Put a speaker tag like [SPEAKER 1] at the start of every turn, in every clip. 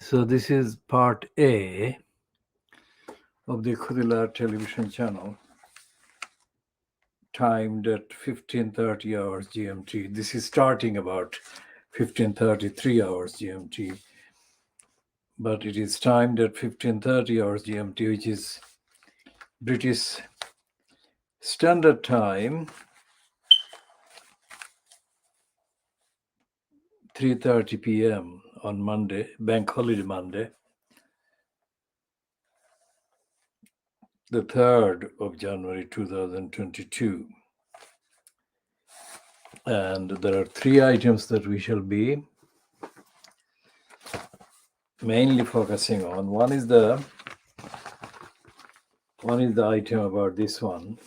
[SPEAKER 1] So this is part A of the KhoodeelaarTV television channel, timed at 15:30 hours GMT. This is starting about 15:33 hours GMT, but it is timed at 15:30 hours GMT, which is British Standard Time, 3:30 p.m. on Monday, Bank Holiday Monday, the 3rd of January 2022. And there are three items that we shall be mainly focusing on. One is the item about this one.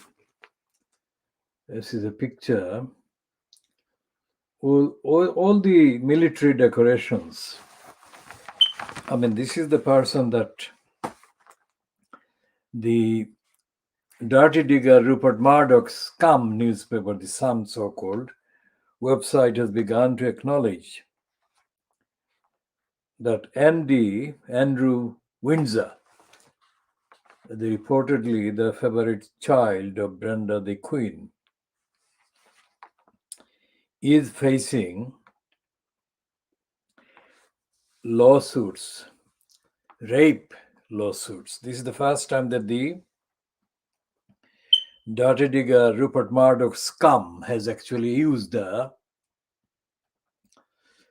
[SPEAKER 1] This is a picture. All the military decorations. I mean, this is the person that the dirty digger Rupert Murdoch's scum newspaper, the Sun so-called, website has begun to acknowledge that Andrew Windsor, reportedly the favorite child of Brenda the Queen, is facing lawsuits, rape lawsuits. This is the first time that the dirty digger Rupert Murdoch scum has actually used the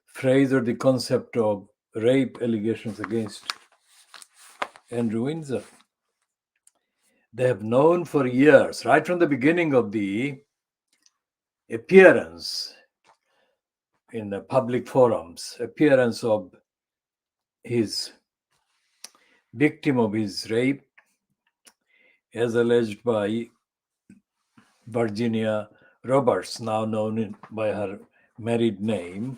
[SPEAKER 1] phrase or the concept of rape allegations against Andrew Windsor. They have known for years, right from the beginning of the appearance in the public forums, appearance of his victim of his rape, as alleged by Virginia Roberts, now known by her married name,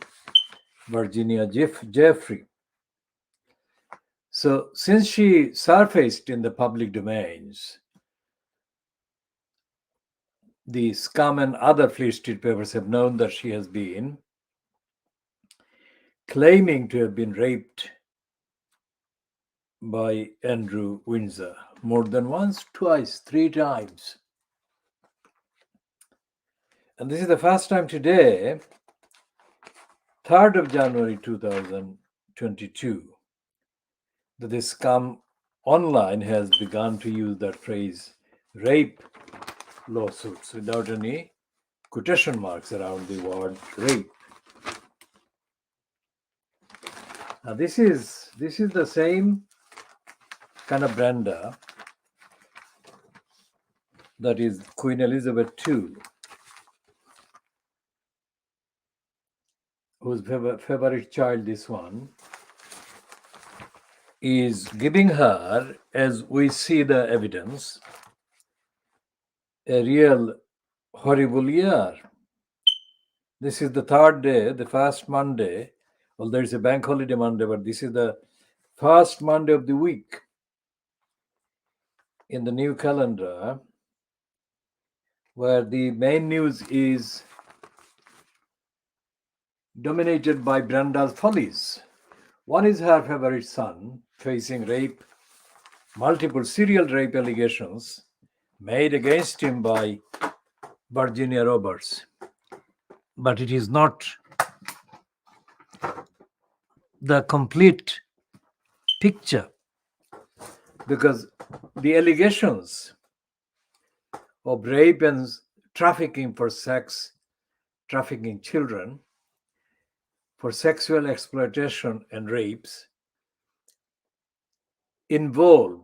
[SPEAKER 1] Virginia Jeffrey. So since she surfaced in the public domains, the Scum and other Fleet Street papers have known that she has been claiming to have been raped by Andrew Windsor more than once, twice, three times. And this is the first time today, 3rd of January 2022, that the Scum online has begun to use that phrase, rape lawsuits, without any quotation marks around the word rape. Now this is the same kind of Brenda that is Queen Elizabeth II, whose favorite child, this one, is giving her, as we see the evidence, a real horrible year. This is the third day, the first Monday. Well, there is a bank holiday Monday, but this is the first Monday of the week in the new calendar, where the main news is dominated by Brenda's follies. One is her favorite son facing rape, multiple serial rape allegations made against him by Virginia Roberts. But it is not the complete picture, because the allegations of rape and trafficking for sex, trafficking children, for sexual exploitation and rapes involve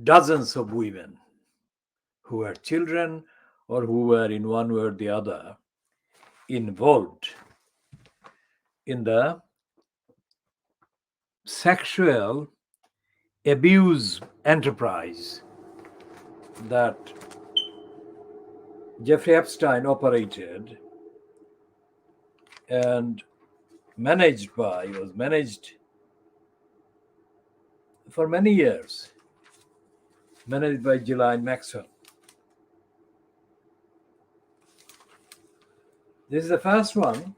[SPEAKER 1] dozens of women who are children or who were in one way or the other involved in the sexual abuse enterprise that Jeffrey Epstein operated and was managed for many years, managed by Ghislaine Maxwell. This is the first one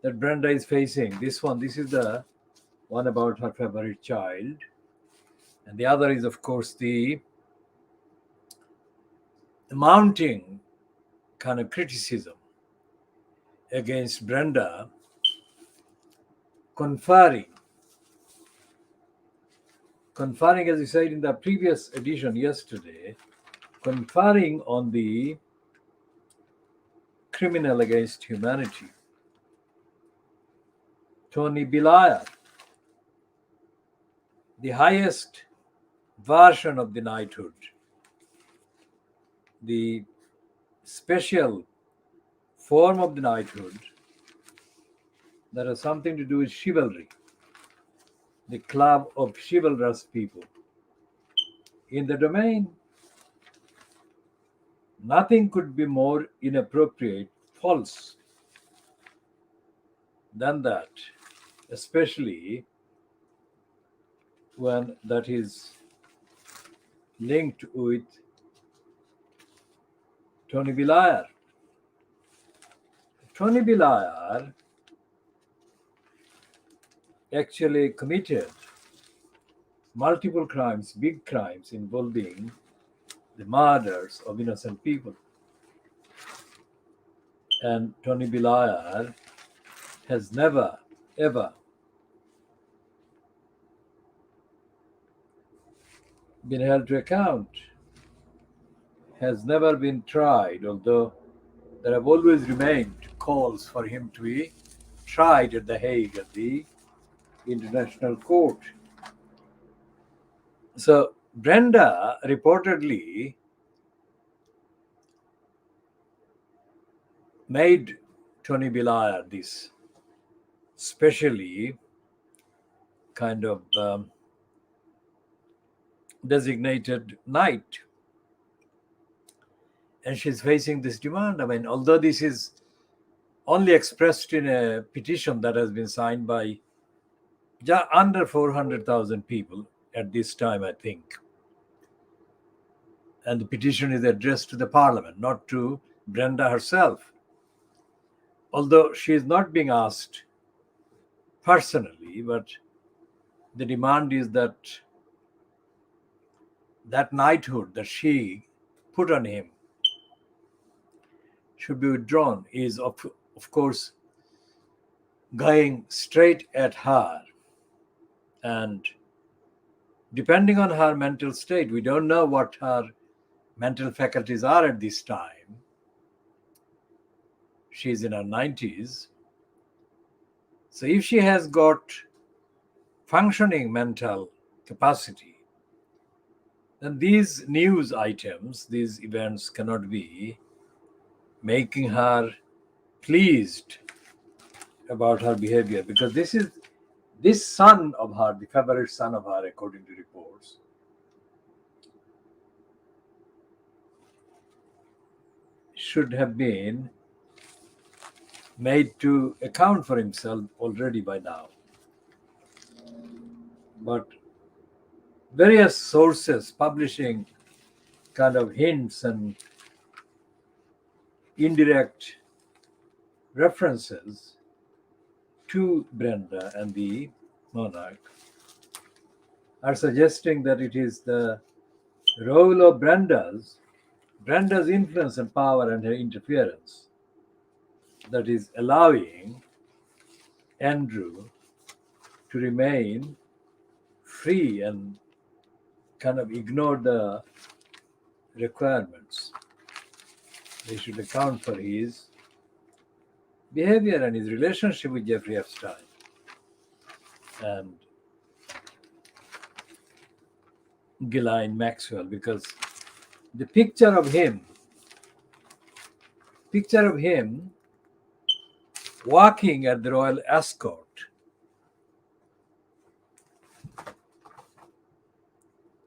[SPEAKER 1] that Brenda is facing. This is the one about her favorite child, and the other is, of course, the mounting kind of criticism against Brenda, conferring, as we said in the previous edition yesterday, conferring on the criminal against humanity, Tony Liar, the highest version of the knighthood, the special form of the knighthood that has something to do with chivalry, the club of chivalrous people. In the domain, nothing could be more inappropriate, false than that, especially when that is linked with Tony Liar. Tony Liar actually committed multiple crimes, big crimes involving the murders of innocent people. And Tony Liar has never, ever been held to account, has never been tried, although there have always remained calls for him to be tried at The Hague, at the International Court. So Brenda reportedly made Tony Liar this specially kind of designated knight. And she's facing this demand. I mean, although this is only expressed in a petition that has been signed by under 400,000 people at this time, I think. And the petition is addressed to the parliament, not to Brenda herself. Although she is not being asked personally, but the demand is that that knighthood that she put on him should be withdrawn, is of course going straight at her. And depending on her mental state, we don't know what her mental faculties are at this time. She's in her 90s. So if she has got functioning mental capacity, then these news items, these events cannot be making her pleased about her behavior, because this son of her, the favorite son of her, according to reports, should have been made to account for himself already by now. But various sources publishing kind of hints and indirect references to Brenda and the monarch are suggesting that it is the role of Brenda's influence and power and her interference that is allowing Andrew to remain free and kind of ignore the requirements. They should account for his behavior and his relationship with Jeffrey Epstein. And Ghislaine Maxwell, because the picture of him walking at the royal escort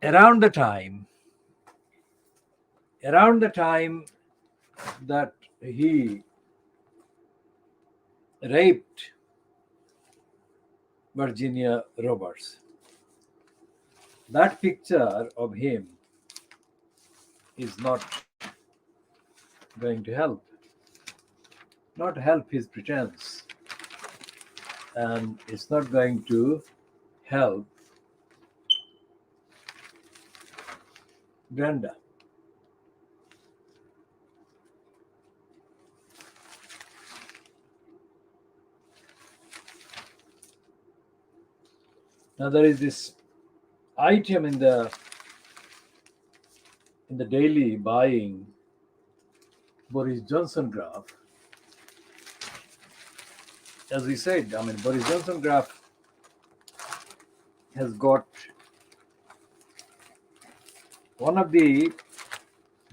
[SPEAKER 1] around the time that he raped Virginia Roberts. That picture of him is not going to help his pretense, and it's not going to help Brenda. Now there is this item in the daily buying Boris Johnson graph. As we said, Boris Johnson graph has got one of the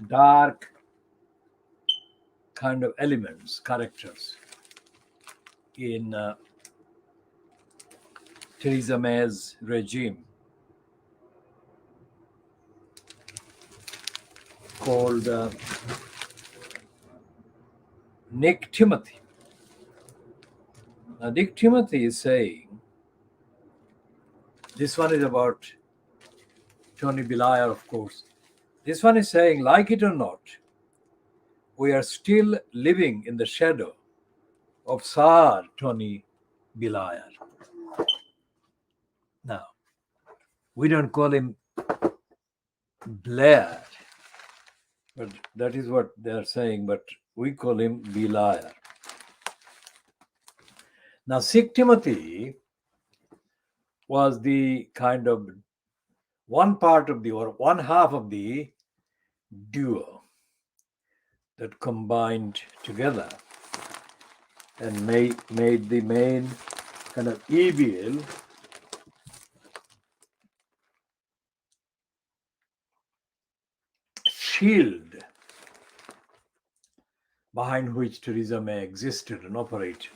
[SPEAKER 1] dark kind of elements, characters in Theresa May's regime called Nick Timothy. Now, Nick Timothy is saying, this one is about Tony Blair, of course. This one is saying, like it or not, we are still living in the shadow of Sir Tony Blair. Now, we don't call him Blair, but that is what they are saying, but we call him Blair. Now, Sikh Timothy was the kind of one part of the, or one half of the duo that combined together and made the main kind of evil shield behind which Theresa May existed and operated.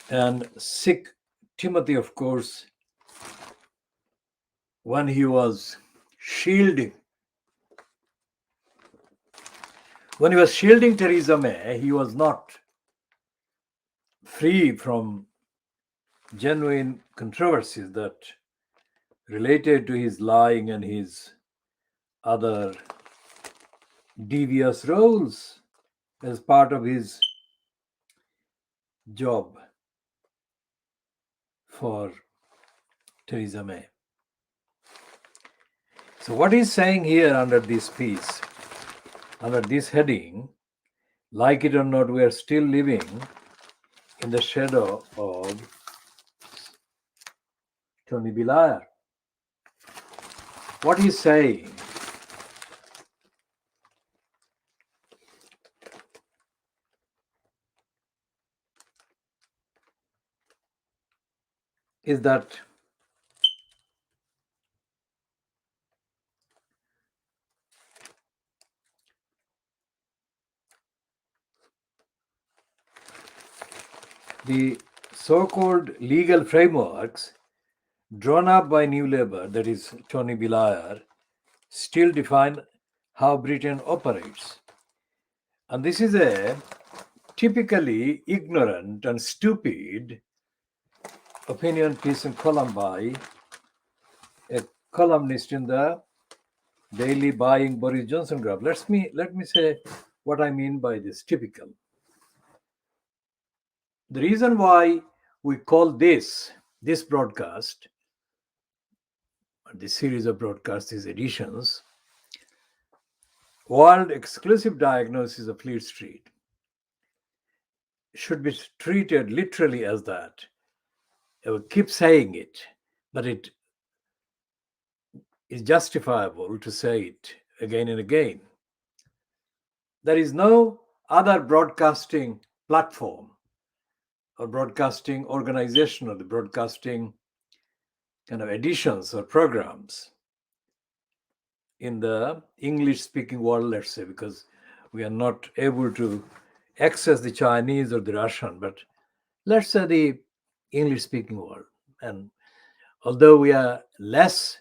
[SPEAKER 1] And Sikh Timothy, of course, when he was shielding Theresa May, he was not free from genuine controversies that related to his lying and his other devious roles as part of his job for Theresa May. So what he's saying here under this piece, under this heading, like it or not, we are still living in the shadow of Tony Blair. What he's saying is that the so-called legal frameworks drawn up by New Labour, that is Tony Blair, still define how Britain operates. And this is a typically ignorant and stupid opinion piece and column by a columnist in the daily buying Boris Johnson graph. Let me say what I mean by this typical. The reason why we call this broadcast, this series of broadcasts, these editions, World Exclusive Diagnosis of Fleet Street, should be treated literally as that. I will keep saying it, but it is justifiable to say it again and again. There is no other broadcasting platform or broadcasting organization or the broadcasting kind of editions or programs in the English-speaking world, let's say, because we are not able to access the Chinese or the Russian, but let's say the English-speaking world. And although we are less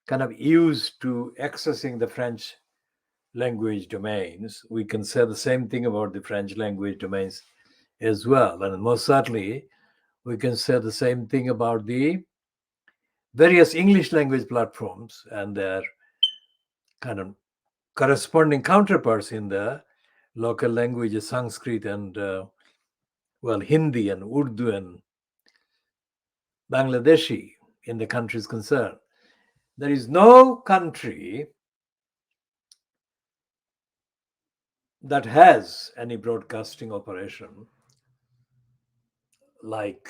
[SPEAKER 1] kind of used to accessing the French language domains, we can say the same thing about the French language domains as well. And most certainly, we can say the same thing about the various English language platforms and their kind of corresponding counterparts in the local languages, Sanskrit and, Hindi and Urdu and Bangladeshi in the countries concerned. There is no country that has any broadcasting operation like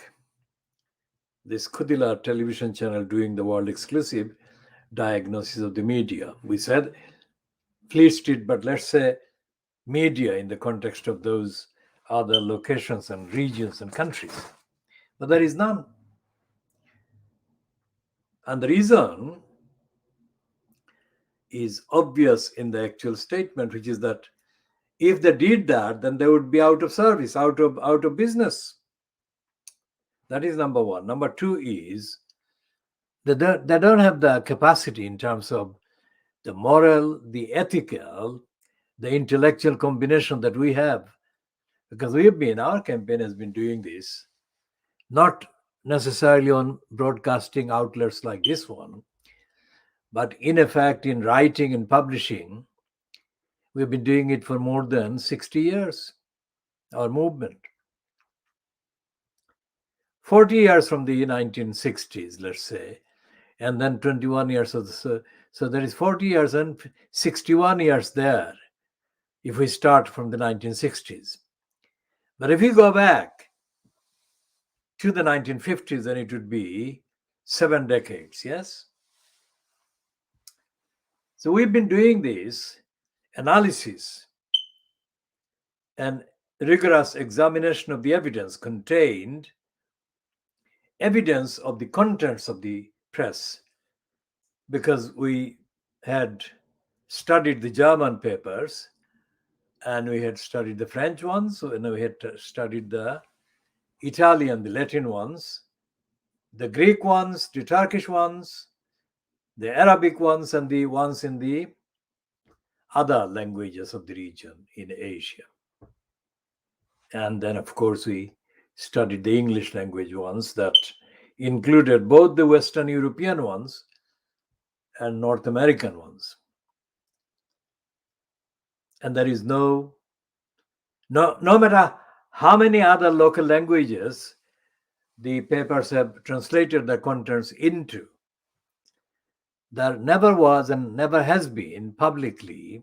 [SPEAKER 1] this Khoodeelaar television channel doing the world exclusive diagnosis of the media. We said Fleet Street, but let's say media in the context of those other locations and regions and countries. But there is none. And the reason is obvious in the actual statement, which is that if they did that, then they would be out of service, out of business. That is number one. Number two is they don't have the capacity in terms of the moral, the ethical, the intellectual combination that we have. Because our campaign has been doing this, not necessarily on broadcasting outlets like this one, but in effect in writing and publishing. We've been doing it for more than 60 years, our movement. 40 years from the 1960s, let's say, and then 21 years. So there is 40 years and 61 years there if we start from the 1960s. But if we go back to the 1950s, then it would be 7 decades, yes? So we've been doing this analysis and rigorous examination of the evidence contained, evidence of the contents of the press, because we had studied the German papers and we had studied the French ones, and we had studied the Italian, the Latin ones, the Greek ones, the Turkish ones, the Arabic ones, and the ones in the other languages of the region in Asia. And then, of course, we studied the English language ones that included both the Western European ones and North American ones. And there is no matter how many other local languages the papers have translated the contents into, there never was and never has been publicly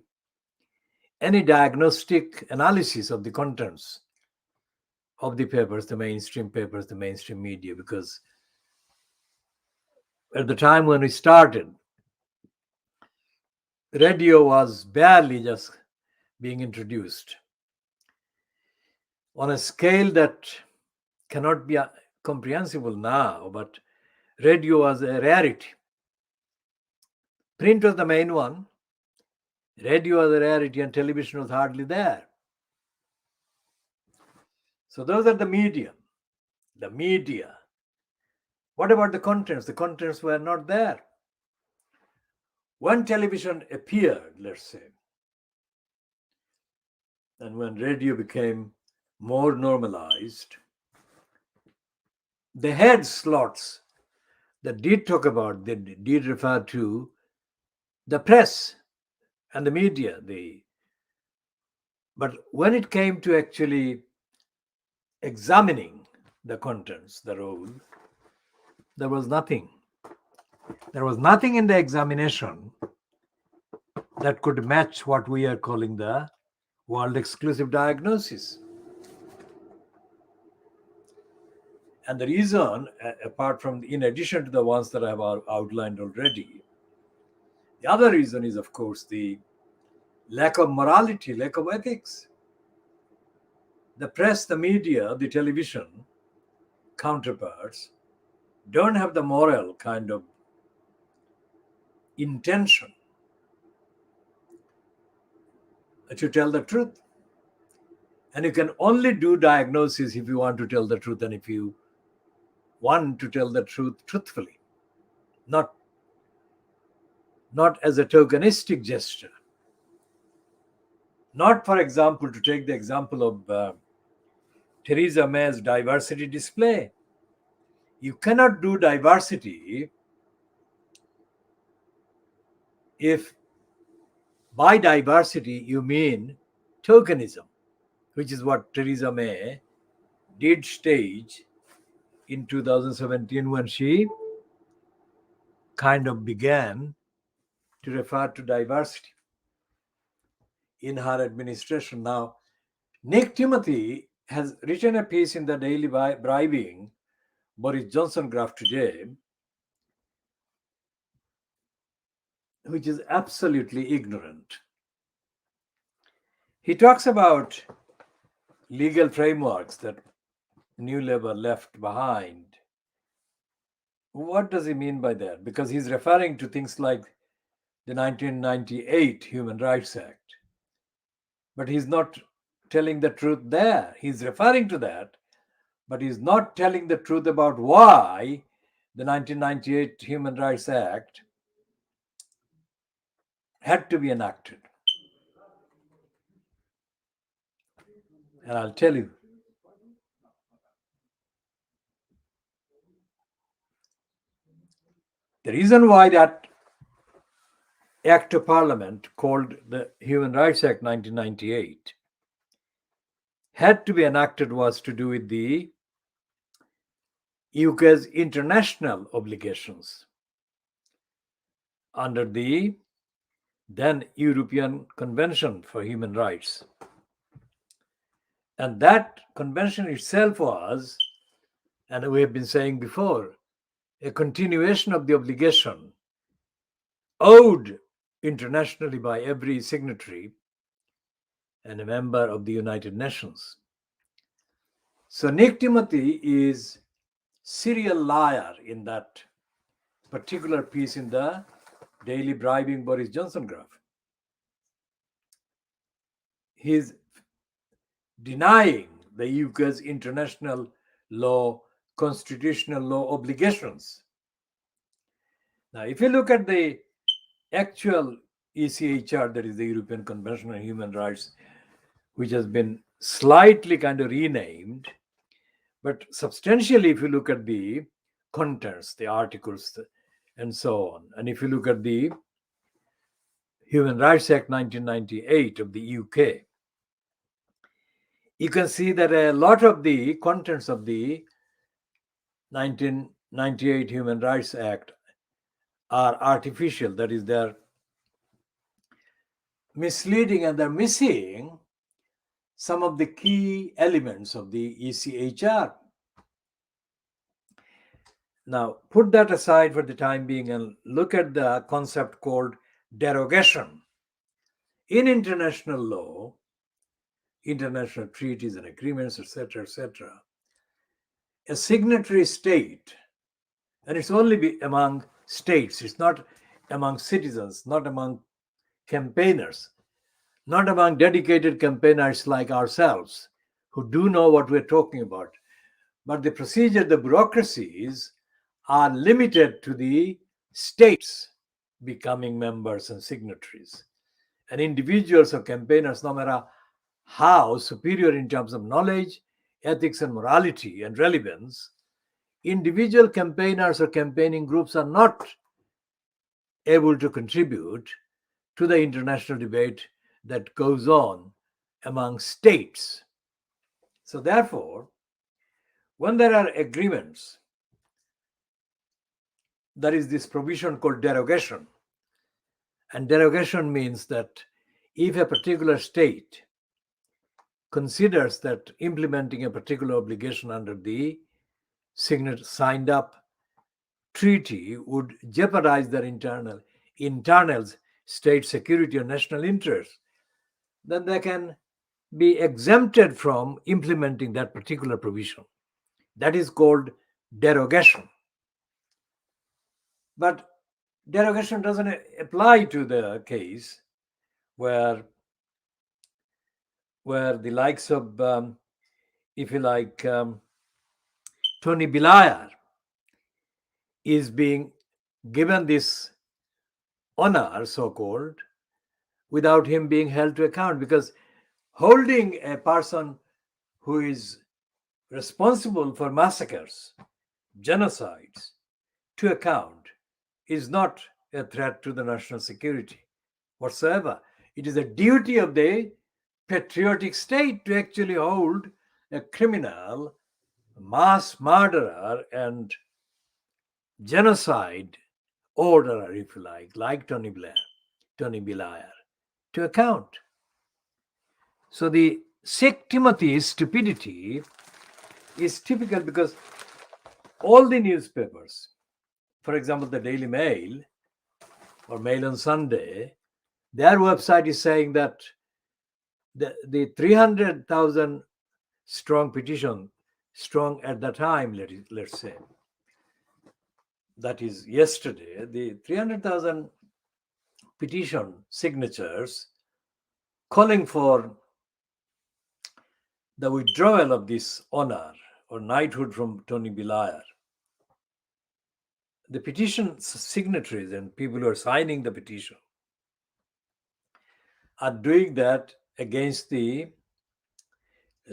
[SPEAKER 1] any diagnostic analysis of the contents of the papers, the mainstream media, because at the time when we started, radio was barely just being introduced on a scale that cannot be comprehensible now, but radio was a rarity. Print was the main one, radio was a rarity, and television was hardly there. So those are the media. The media. What about the contents? The contents were not there. When television appeared, let's say, and when radio became more normalized, they had slots that did talk about, they did refer to the press and the media. But when it came to actually examining the contents, the role, there was nothing. There was nothing in the examination that could match what we are calling the world exclusive diagnosis. And the reason, apart from, in addition to the ones that I have outlined already, the other reason is, of course, the lack of morality, lack of ethics. The press, the media, the television counterparts don't have the moral kind of intention to tell the truth. And you can only do diagnosis if you want to tell the truth, and if you want to tell the truth truthfully, not as a tokenistic gesture. Not, for example, to take the example of Theresa May's diversity display. You cannot do diversity if by diversity you mean tokenism, which is what Theresa May did stage in 2017 when she kind of began to refer to diversity in her administration. Now, Nick Timothy has written a piece in the Daily Bribing Boris Johnson graph today, which is absolutely ignorant. He talks about legal frameworks that New Labour left behind. What does he mean by that? Because he's referring to things like the 1998 Human Rights Act. But he's not telling the truth there. He's referring to that, but he's not telling the truth about why the 1998 Human Rights Act had to be enacted. And I'll tell you. The reason why that Act of Parliament, called the Human Rights Act 1998, had to be enacted was to do with the UK's international obligations under the then European Convention for Human Rights. And that convention itself was, and we have been saying before, a continuation of the obligation owed internationally by every signatory and a member of the United Nations. So Nick Timothy is serial liar in that particular piece in the Daily Bribing Boris Johnson graph. He's denying the UK's international law, constitutional law obligations. Now, if you look at the actual ECHR, that is the European Convention on Human Rights, which has been slightly kind of renamed, but substantially, if you look at the contents, the articles, and so on, and if you look at the Human Rights Act 1998 of the UK, you can see that a lot of the contents of the 1998 Human Rights Act are artificial. That is, they're misleading and they're missing some of the key elements of the ECHR. Now, put that aside for the time being and look at the concept called derogation. In international law, international treaties and agreements, etc., a signatory state, and it's only among states, it's not among citizens, not among campaigners, not among dedicated campaigners like ourselves who do know what we're talking about. But the procedure, the bureaucracies are limited to the states becoming members and signatories. And individuals or campaigners, no matter how superior in terms of knowledge, ethics and morality and relevance, individual campaigners or campaigning groups are not able to contribute to the international debate that goes on among states. So therefore, when there are agreements, there is this provision called derogation. And derogation means that if a particular state considers that implementing a particular obligation under the signed up treaty would jeopardize their internal state security or national interest, then they can be exempted from implementing that particular provision. That is called derogation. But derogation doesn't apply to the case where the likes of, if you like, Tony Blair is being given this honor, so-called, without him being held to account, because holding a person who is responsible for massacres, genocides, to account is not a threat to the national security whatsoever. It is a duty of the patriotic state to actually hold a criminal mass murderer and genocide orderer, if you like Tony Blair, to account. So the Sikh Timothy's stupidity is typical because all the newspapers, for example, the Daily Mail or Mail on Sunday, their website is saying that the 300,000 strong petition, strong at the time, let's say, that is yesterday, the 300,000 petition signatures calling for the withdrawal of this honor or knighthood from Tony Blair. The petition signatories and people who are signing the petition are doing that against the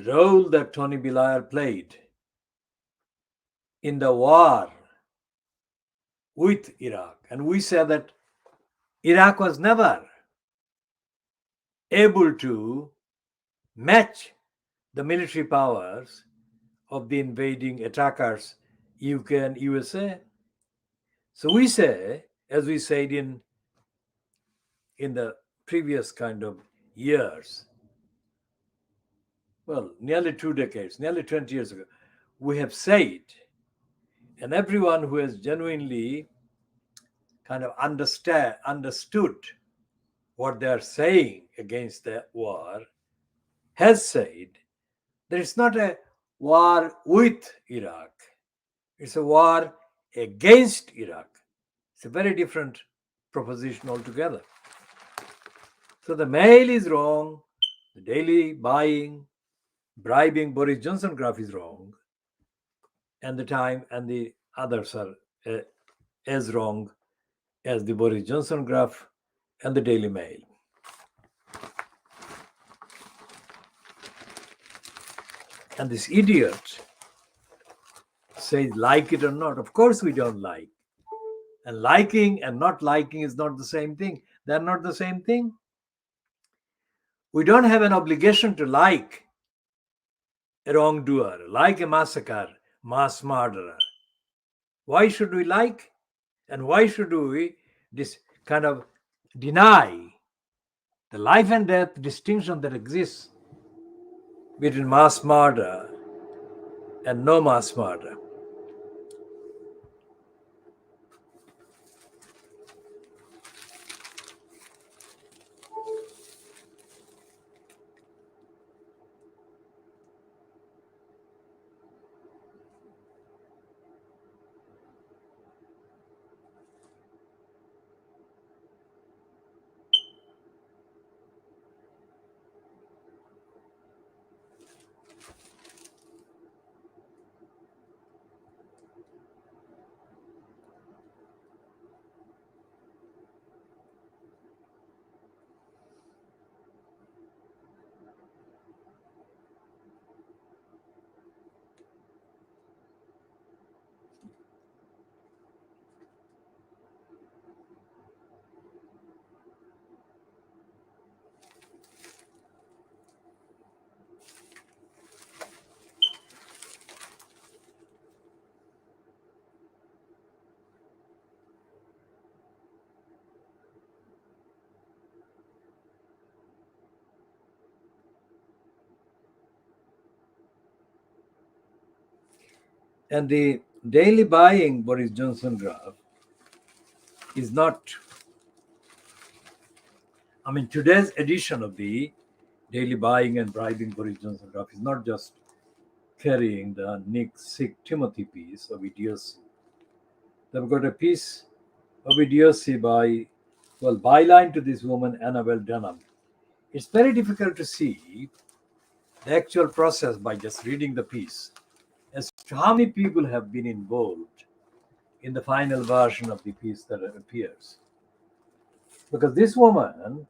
[SPEAKER 1] role that Tony Blair played in the war with Iraq. And we say that Iraq was never able to match the military powers of the invading attackers, UK and USA. So we say, as we said in the previous kind of years, well, nearly 2 decades, nearly 20 years ago, we have said, and everyone who has genuinely kind of understood what they are saying against the war has said that it's not a war with Iraq, it's a war against Iraq. It's a very different proposition altogether. So the Mail is wrong, the daily buying, bribing Boris Johnson graph is wrong, and the Time and the others are as wrong as the Boris Johnson graph and the Daily Mail. And this idiot says, like it or not. Of course we don't like. And liking and not liking is not the same thing. They're not the same thing. We don't have an obligation to like a wrongdoer, like a massacre, mass murderer. Why should we like? And why should we kind of deny the life and death distinction that exists between mass murder and no mass murder? And the daily buying Boris Johnson graph is not, today's edition of the daily buying and bribing Boris Johnson graph is not just carrying the Sikh Timothy piece of idiocy. They've got a piece of idiocy byline to this woman, Annabel Dunham. It's very difficult to see the actual process by just reading the piece as to how many people have been involved in the final version of the piece that appears. Because this woman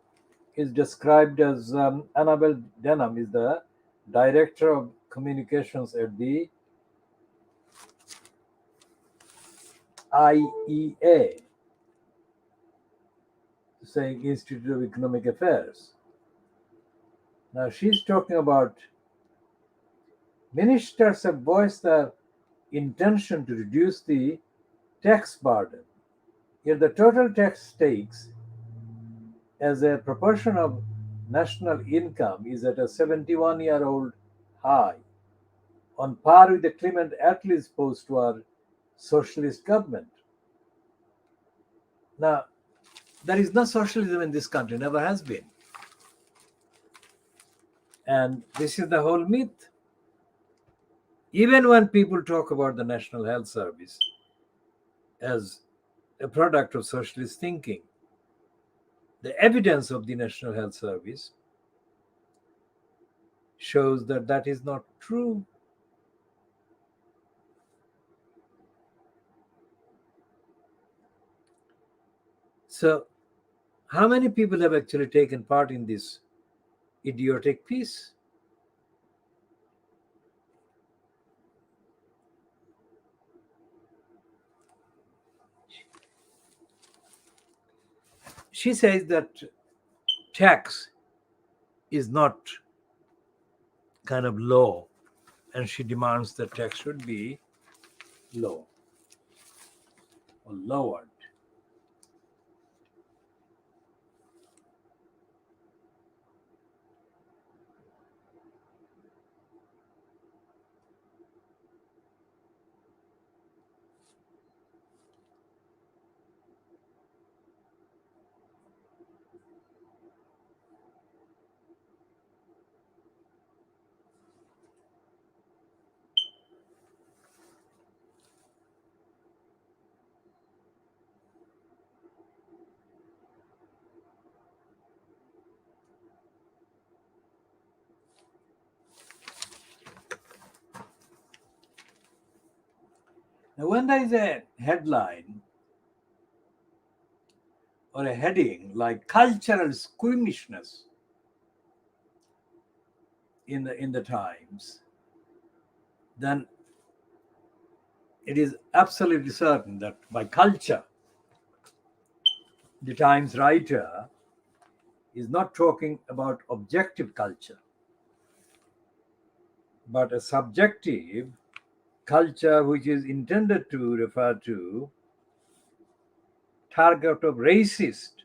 [SPEAKER 1] is described as Annabel Dunham is the director of communications at the IEA, saying Institute of Economic Affairs. Now she's talking about Ministers have voiced their intention to reduce the tax burden, yet the total tax takes as a proportion of national income is at a 71-year-old high, on par with the Clement Attlee's post-war socialist government. Now, there is no socialism in this country, never has been. And this is the whole myth. Even when people talk about the National Health Service as a product of socialist thinking, the evidence of the National Health Service shows that that is not true. So, how many people have actually taken part in this idiotic piece? She says that tax is not kind of low, and she demands that tax should be low or lowered. Now, when there is a headline or a heading like cultural squeamishness in the Times, then it is absolutely certain that by culture, the Times writer is not talking about objective culture, but a subjective culture which is intended to refer to target of racist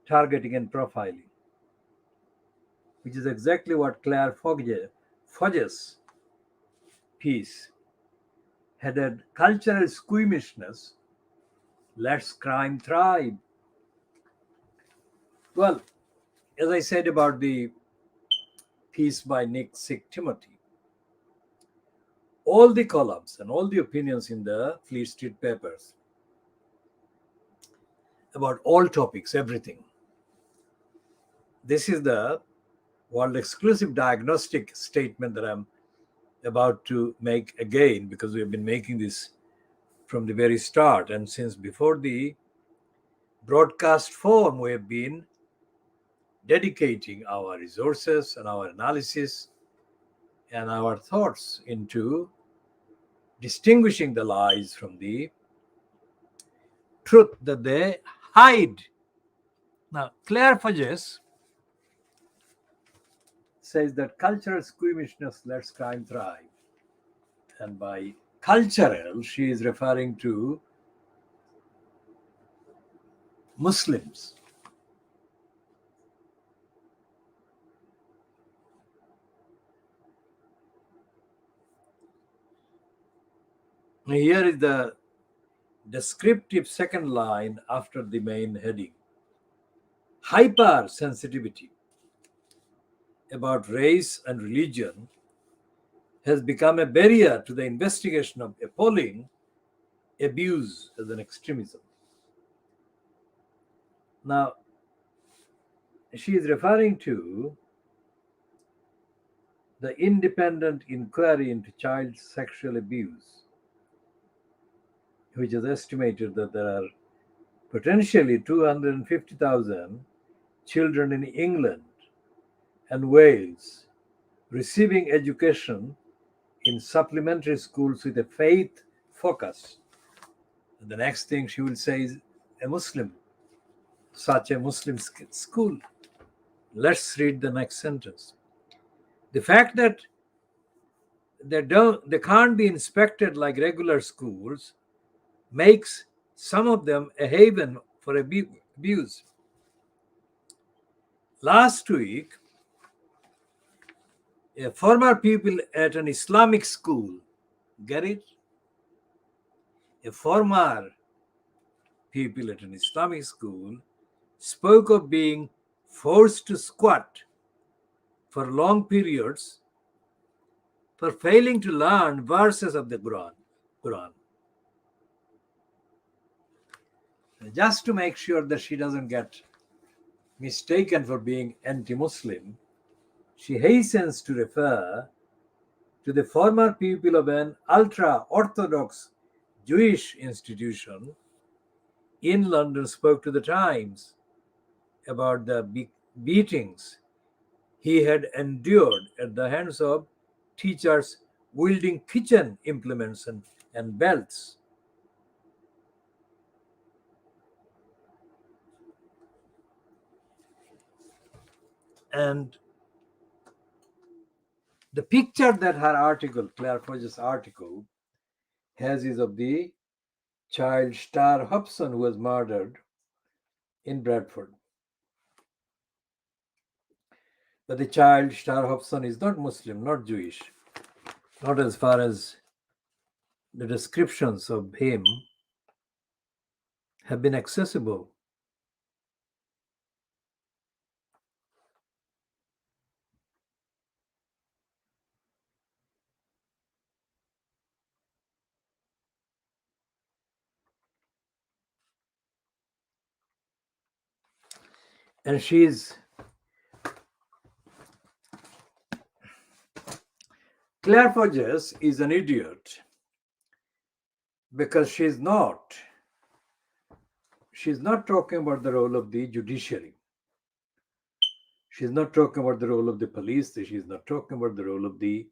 [SPEAKER 1] targeting and profiling, which is exactly what Claire Fogge's piece headed Cultural Squeamishness, Let's Crime Thrive. Well, as I said about the piece by Nick Sick Timothy, all the columns and all the opinions in the Fleet Street papers about all topics, everything. This is the world exclusive diagnostic statement that I'm about to make again, because we have been making this from the very start. And since before the broadcast form, we have been dedicating our resources and our analysis and our thoughts into distinguishing the lies from the truth that they hide. Now, Claire Fogges says that cultural squeamishness lets crime thrive. And by cultural, she is referring to Muslims. Here is the descriptive second line after the main heading. Hypersensitivity about race and religion has become a barrier to the investigation of appalling abuse as an extremism. Now, she is referring to the independent inquiry into child sexual abuse, which has estimated that there are potentially 250,000 children in England and Wales receiving education in supplementary schools with a faith focus. And the next thing she will say is a Muslim, such a Muslim school. Let's read the next sentence. The fact that they can't be inspected like regular schools, makes some of them a haven for abuse. Last week, a former pupil at an Islamic school, get it? A former pupil at an Islamic school spoke of being forced to squat for long periods for failing to learn verses of the Quran. Just to make sure that she doesn't get mistaken for being anti-Muslim, she hastens to refer to the former pupil of an ultra-Orthodox Jewish institution in London spoke to the Times about the beatings he had endured at the hands of teachers wielding kitchen implements and belts. And the picture that her article, Claire Forge's article, has is of the child Star Hobson who was murdered in Bradford. But the child Star Hobson is not Muslim, not Jewish, not as far as the descriptions of him have been accessible. And Claire Forges is an idiot because she's not talking about the role of the judiciary. She's not talking about the role of the police. She's not talking about the role of the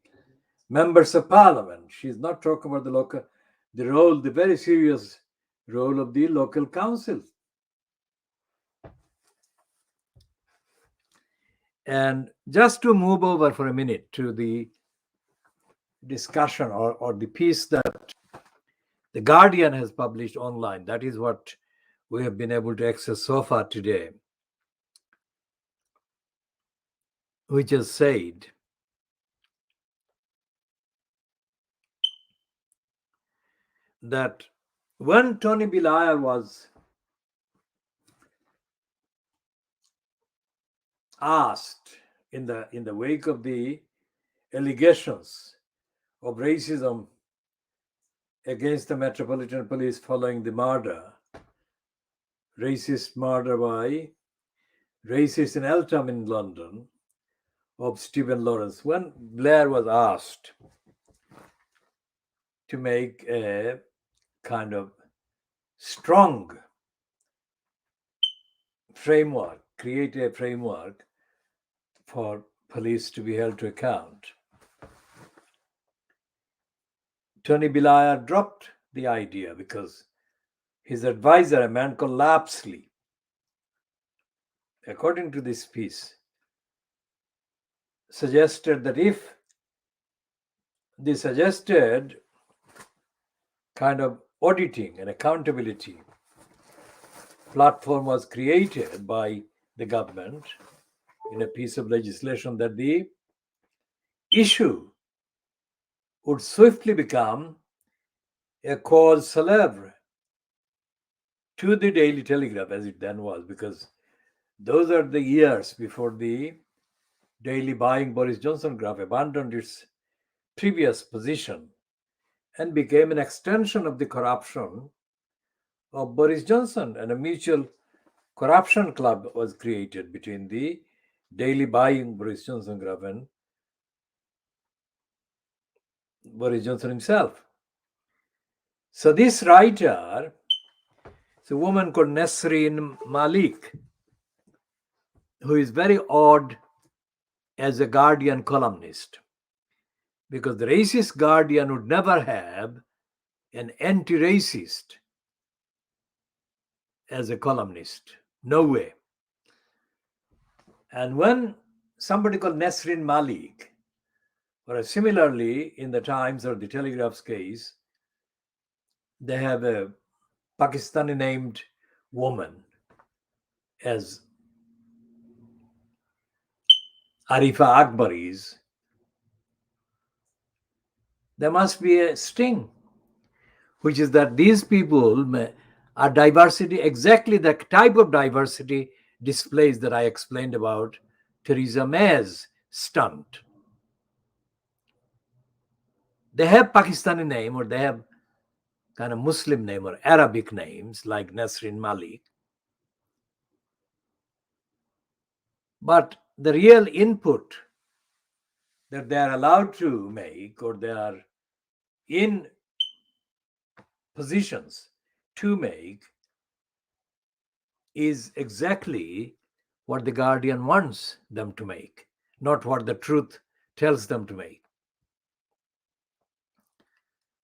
[SPEAKER 1] members of parliament. She's not talking about the very serious role of the local council. And just to move over for a minute to the discussion or the piece that the Guardian has published online, that is what we have been able to access so far today, which has said that when Tony Blair was asked in the wake of the allegations of racism against the Metropolitan Police following the racist murder by racists in Eltham in London of Stephen Lawrence, when Blair was asked to make a kind of strong framework, create a framework for police to be held to account, Tony Blair dropped the idea because his advisor, a man called Lapsley, according to this piece, suggested that if the suggested kind of auditing and accountability platform was created by the government in a piece of legislation, that the issue would swiftly become a cause célèbre to the Daily Telegraph, as it then was, because those are the years before the daily buying Boris Johnson graph abandoned its previous position and became an extension of the corruption of Boris Johnson, and a mutual corruption club was created between the daily buying Boris Johnson graph and Boris Johnson himself. So this writer is a woman called Nesreen Malik, who is very odd as a Guardian columnist, because the racist Guardian would never have an anti-racist as a columnist. No way. And when somebody called Nesreen Malik Or similarly, in the Times or the Telegraph's case, they have a Pakistani named woman as Arifa Akbari's. There must be a sting, which is that these people are diversity, exactly the type of diversity displays that I explained about Theresa May's stunt. They have Pakistani name, or they have kind of Muslim name or Arabic names like Nasrin Malik. But the real input that they are allowed to make, or they are in positions to make, is exactly what the Guardian wants them to make, not what the truth tells them to make.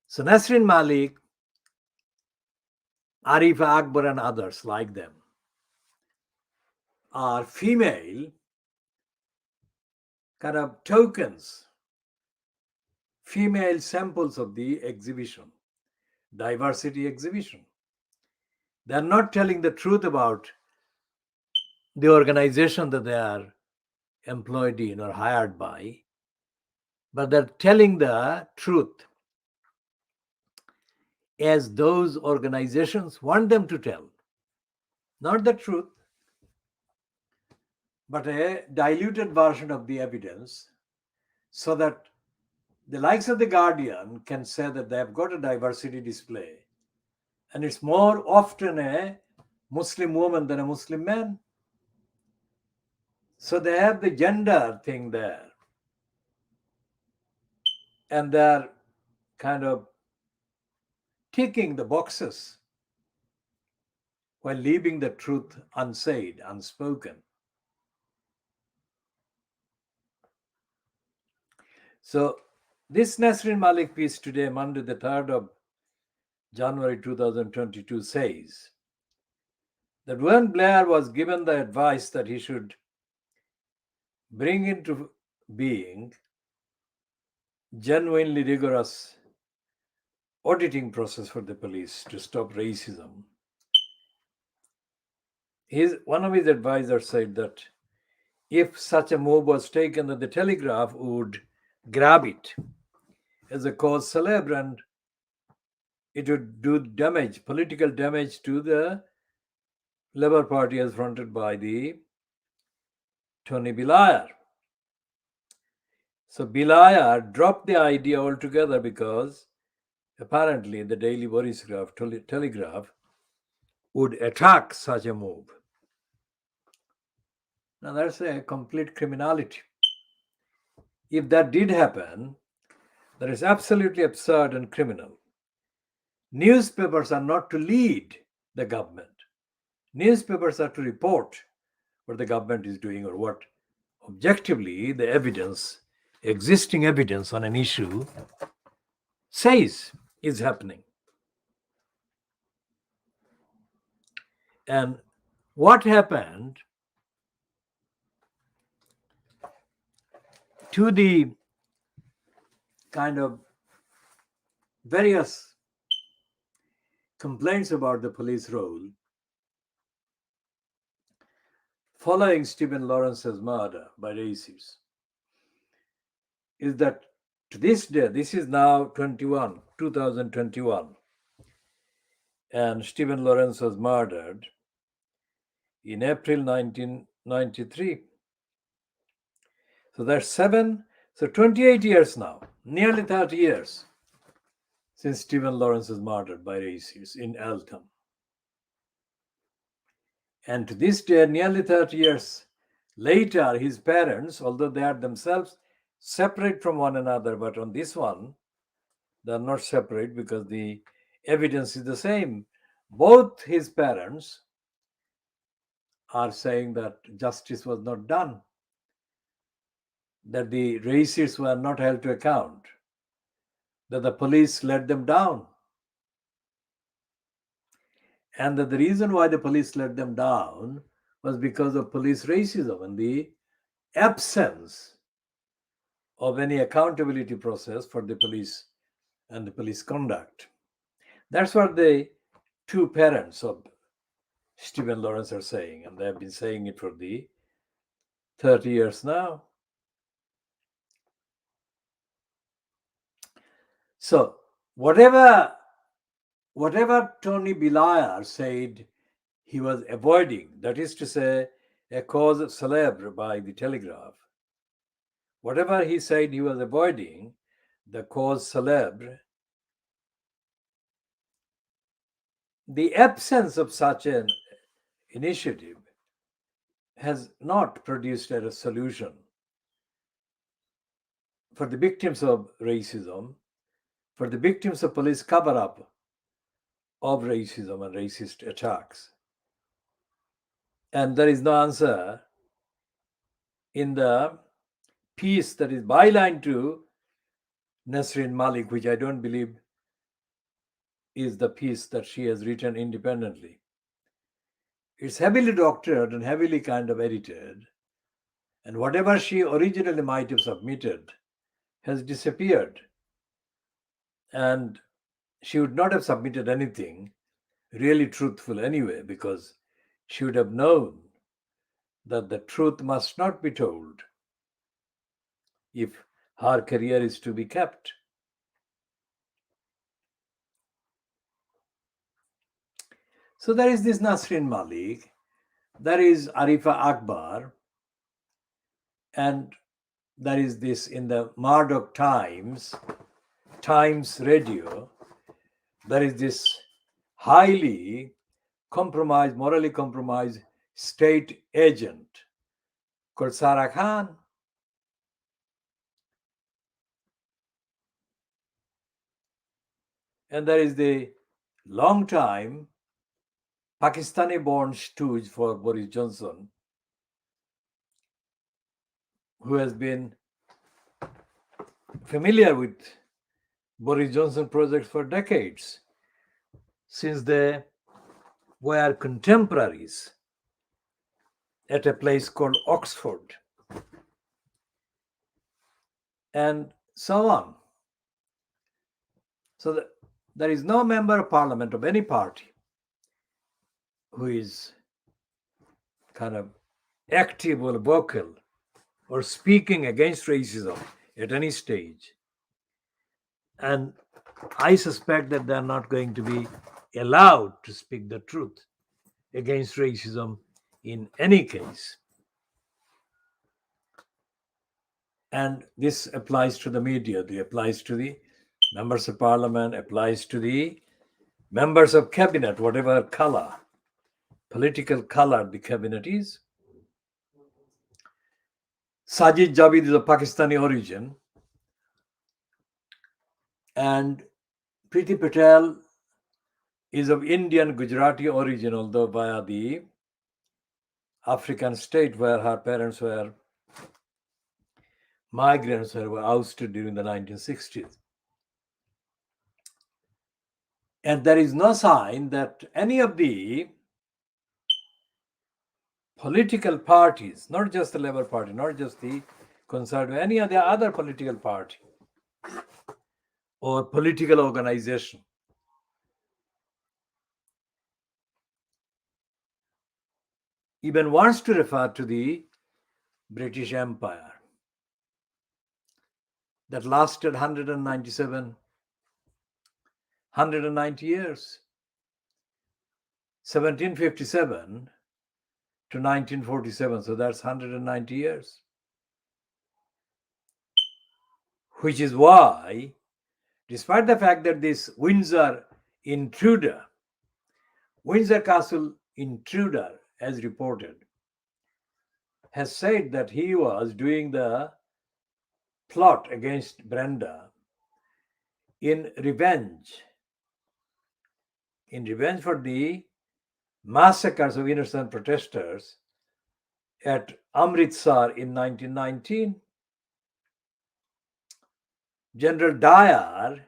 [SPEAKER 1] So Nasrin Malik, Arifa Akbar, and others like them are female kind of tokens, female samples of the exhibition, diversity exhibition. They are not telling the truth about the organization that they are employed in or hired by, but they're telling the truth as those organizations want them to tell. Not the truth, but a diluted version of the evidence, so that the likes of the Guardian can say that they have got a diversity display, and it's more often a Muslim woman than a Muslim man. So they have the gender thing there, and they're kind of ticking the boxes while leaving the truth unsaid, unspoken. So this Nasrin Malik piece today, Monday, the 3rd of January 2022, says that when Blair was given the advice that he should bring into being genuinely rigorous auditing process for the police to stop racism, one of his advisors said that if such a move was taken, that the Telegraph would grab it as a cause célèbre, and it would do damage, political damage to the Labour Party as fronted by the Tony Blair. So Blair dropped the idea altogether because apparently the Daily Telegraph would attack such a move. Now that's a complete criminality. If that did happen, that is absolutely absurd and criminal. Newspapers are not to lead the government. Newspapers are to report what the government is doing, or what objectively the evidence, existing evidence on an issue, says is happening. And what happened to the kind of various complaints about the police role following Stephen Lawrence's murder by racists is that to this day, this is now 2021, and Stephen Lawrence was murdered in April 1993. So that's 28 years now, nearly 30 years since Stephen Lawrence was murdered by racists in Eltham. And to this day, nearly 30 years later, his parents, although they are themselves separate from one another, but on this one, they are not separate because the evidence is the same. Both his parents are saying that justice was not done, that the racists were not held to account, that the police let them down, and that the reason why the police let them down was because of police racism and the absence of any accountability process for the police and the police conduct. That's what the two parents of Stephen Lawrence are saying, and they have been saying it for the 30 years now. So whatever Tony Liar said he was avoiding, that is to say, a cause célèbre by the Telegraph, whatever he said he was avoiding, the cause célèbre, the absence of such an initiative has not produced a solution for the victims of racism, for the victims of police cover-up of racism and racist attacks. And there is no answer in the piece that is byline to Nasrin Malik, which I don't believe is the piece that she has written independently. It's heavily doctored and heavily kind of edited, and whatever she originally might have submitted has disappeared. And she would not have submitted anything really truthful anyway, because she would have known that the truth must not be told if her career is to be kept. So there is this Nasrin Malik, there is Arifa Akbar, and there is this in the Murdoch Times Radio, there is this highly compromised, morally compromised state agent called Sarah Khan. And there is the long-time Pakistani-born stooge for Boris Johnson, who has been familiar with Boris Johnson projects for decades, since they were contemporaries at a place called Oxford, and so on. So there is no member of parliament of any party who is kind of active or vocal or speaking against racism at any stage. And I suspect that they're not going to be allowed to speak the truth against racism in any case. And this applies to the media, it applies to the members of parliament, applies to the members of cabinet, whatever color, political color the cabinet is. Sajid Javid is of Pakistani origin, and Priti Patel is of Indian Gujarati origin, although via the African state where her parents were migrants who were ousted during the 1960s. And there is no sign that any of the political parties, not just the Labour Party, not just the Conservative, any of the other political party or political organization even wants to refer to the British Empire that lasted 190 years, 1757 to 1947, so that's 190 years. Which is why, despite the fact that this Windsor Castle intruder, as reported, has said that he was doing the plot against Brenda in revenge for the massacres of innocent protesters at Amritsar in 1919. General Dyer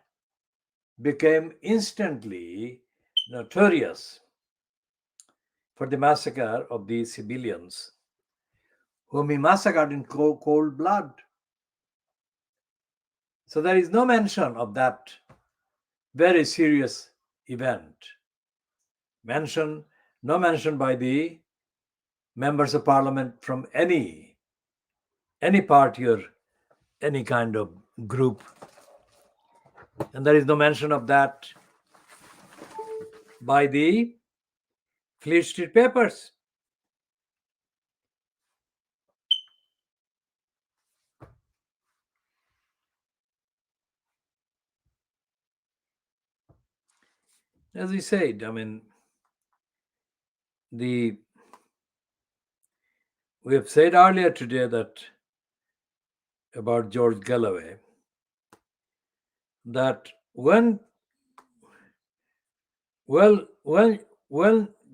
[SPEAKER 1] became instantly notorious for the massacre of the civilians, whom he massacred in cold blood. So there is no mention of that very serious event. No mention by the members of parliament from any party or any kind of group. And there is no mention of that by the Fleet Street papers. As we said, I mean, we have said earlier today that about George Galloway, that when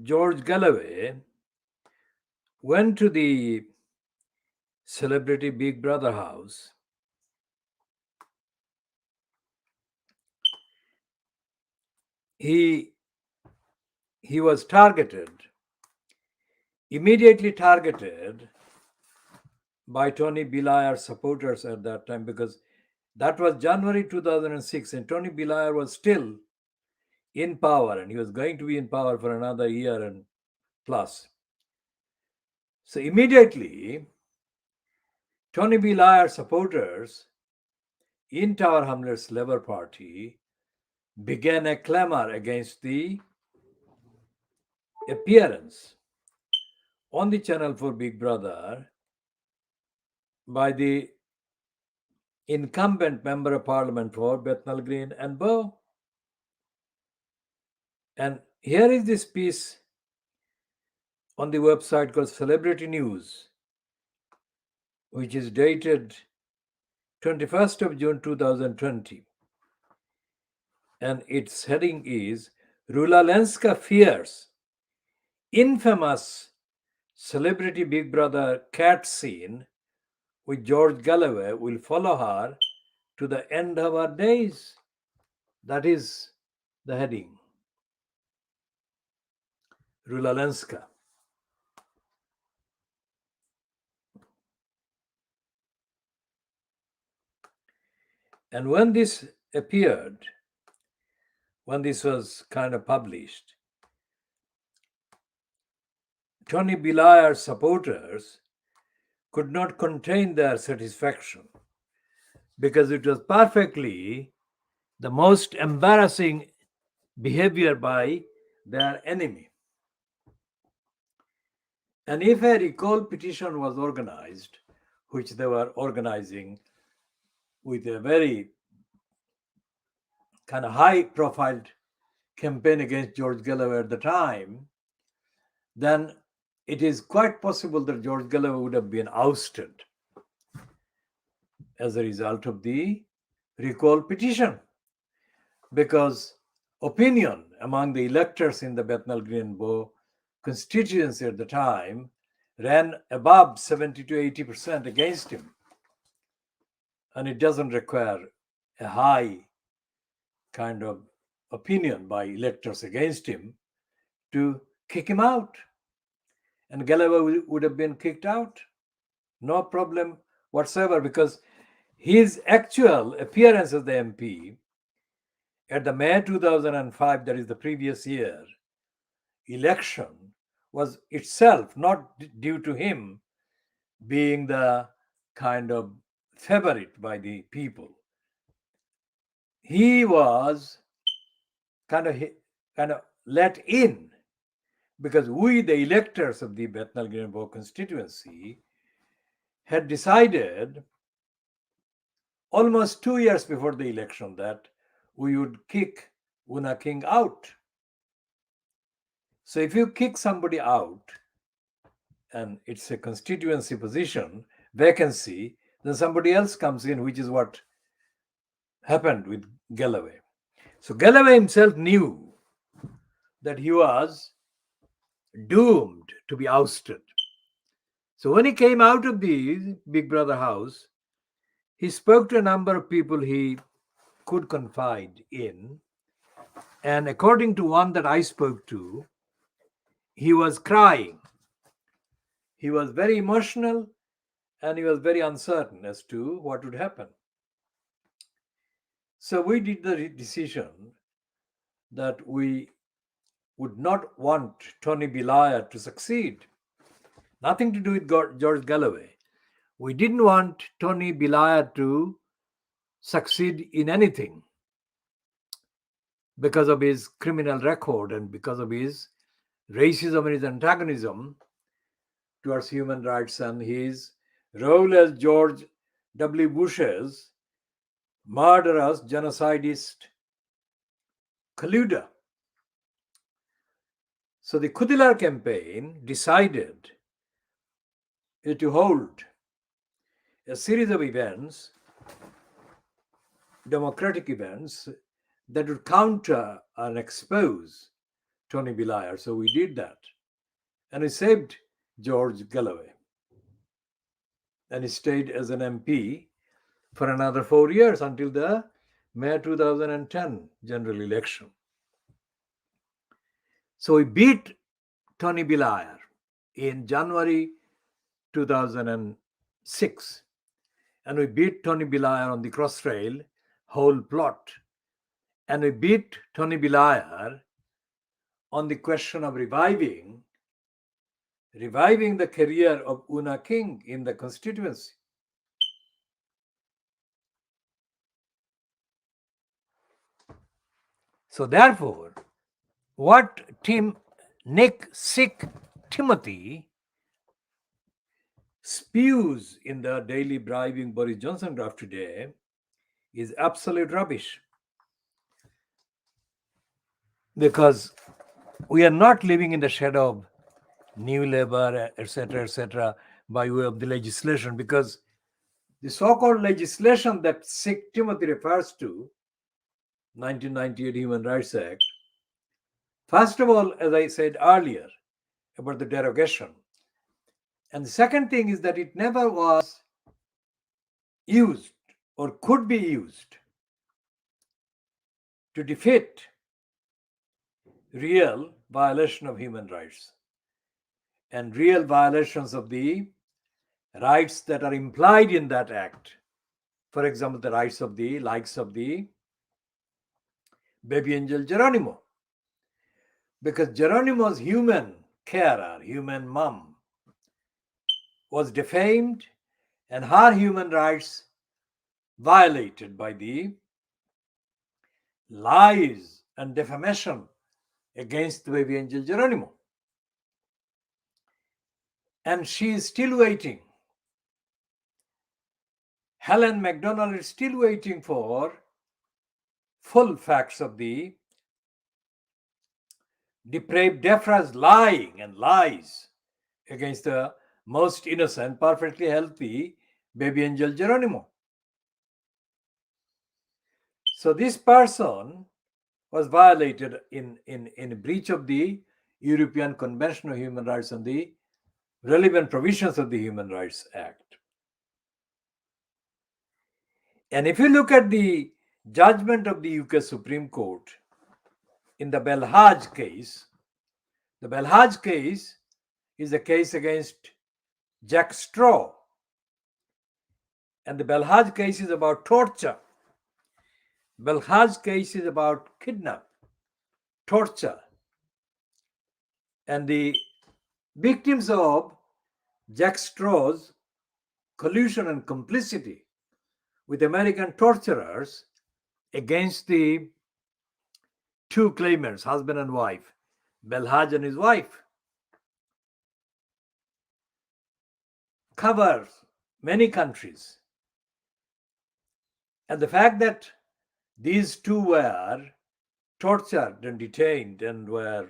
[SPEAKER 1] George Galloway went to the celebrity Big Brother house, he was immediately targeted by Tony Blair supporters at that time, because that was January 2006 and Tony Blair was still in power and he was going to be in power for another year and plus. So immediately, Tony Blair supporters in Tower Hamlets Labour Party began a clamor against the appearance on the channel for Big Brother by the incumbent member of parliament for Bethnal Green and Bow. And here is this piece on the website called Celebrity News, which is dated 21st of June 2020. And its heading is Rula Lenska fears infamous celebrity Big Brother cat scene with George Galloway will follow her to the end of her days. That is the heading. Rula Lenska. And when this appeared, when this was kind of published, Tony Blair's supporters could not contain their satisfaction because it was perfectly the most embarrassing behavior by their enemy. And if a recall petition was organized, which they were organizing with a very kind of high-profile campaign against George Galloway at the time, then it is quite possible that George Galloway would have been ousted as a result of the recall petition, because opinion among the electors in the Bethnal Green Bow constituency at the time ran above 70 to 80% against him. And it doesn't require a high kind of opinion by electors against him to kick him out. And Galloway would have been kicked out, no problem whatsoever, because his actual appearance as the MP at the May 2005, that is the previous year, election was itself not due to him being the kind of favorite by the people. He was kind of let in because we, the electors of the Bethnal Green Bow constituency, had decided almost 2 years before the election that we would kick Una King out. So if you kick somebody out and it's a constituency position, vacancy, then somebody else comes in, which is what happened with Galloway. So Galloway himself knew that he was doomed to be ousted. So when he came out of the Big Brother house, he spoke to a number of people he could confide in. And according to one that I spoke to, he was crying. He was very emotional and he was very uncertain as to what would happen. So we did the decision that we would not want Tony Liar to succeed. Nothing to do with George Galloway. We didn't want Tony Liar to succeed in anything because of his criminal record and because of his racism and his antagonism towards human rights and his role as George W. Bush's murderous, genocidist colluder. So the Khoodeelaar campaign decided to hold a series of events, democratic events, that would counter and expose Tony Liar. So we did that. And we saved George Galloway. And he stayed as an MP for another 4 years until the May 2010 general election. So we beat Tony Liar in January 2006. And we beat Tony Liar on the Crossrail whole plot. And we beat Tony Liar on the question of reviving the career of Una King in the constituency. So therefore, what Nick Sick Timothy spews in the daily bribing Boris Johnson graph today is absolute rubbish. Because we are not living in the shadow of New Labour, etc., by way of the legislation, because the so-called legislation that Sick Timothy refers to, 1998 Human Rights Act, first of all, as I said earlier, about the derogation. And the second thing is that it never was used or could be used to defeat real violation of human rights and real violations of the rights that are implied in that act. For example, the rights of the likes of the BabyAngelGeronimo. Because Geronimo's human carer, human mom, was defamed and her human rights violated by the lies and defamation against BabyAngelGeronimo. And she is still waiting. Helen MacDonald is still waiting for full facts of the depraved DEFRA's lying and lies against the most innocent, perfectly healthy BabyAngelGeronimo. So this person was violated in breach of the European Convention of Human Rights and the relevant provisions of the Human Rights Act. And if you look at the judgment of the UK Supreme Court in the Belhaj case, the Belhaj case is a case against Jack Straw. And the Belhaj case is about torture. Belhaj case is about kidnap, torture. And the victims of Jack Straw's collusion and complicity with American torturers against the two claimants, husband and wife, Belhaj and his wife, covers many countries. And the fact that these two were tortured and detained and were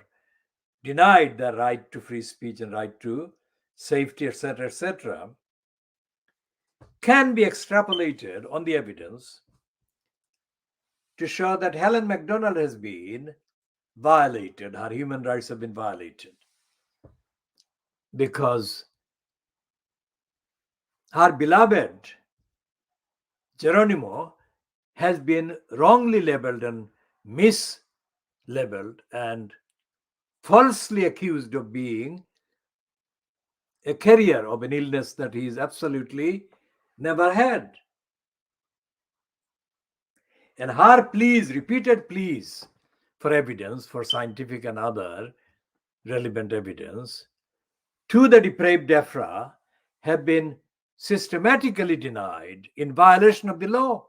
[SPEAKER 1] denied their right to free speech and right to safety, etc., can be extrapolated on the evidence to show that Helen MacDonald has been violated, her human rights have been violated, because her beloved Geronimo has been wrongly labeled and mislabeled and falsely accused of being a carrier of an illness that he is absolutely never had. And her pleas, repeated pleas for evidence, for scientific and other relevant evidence, to the depraved DEFRA have been systematically denied in violation of the law,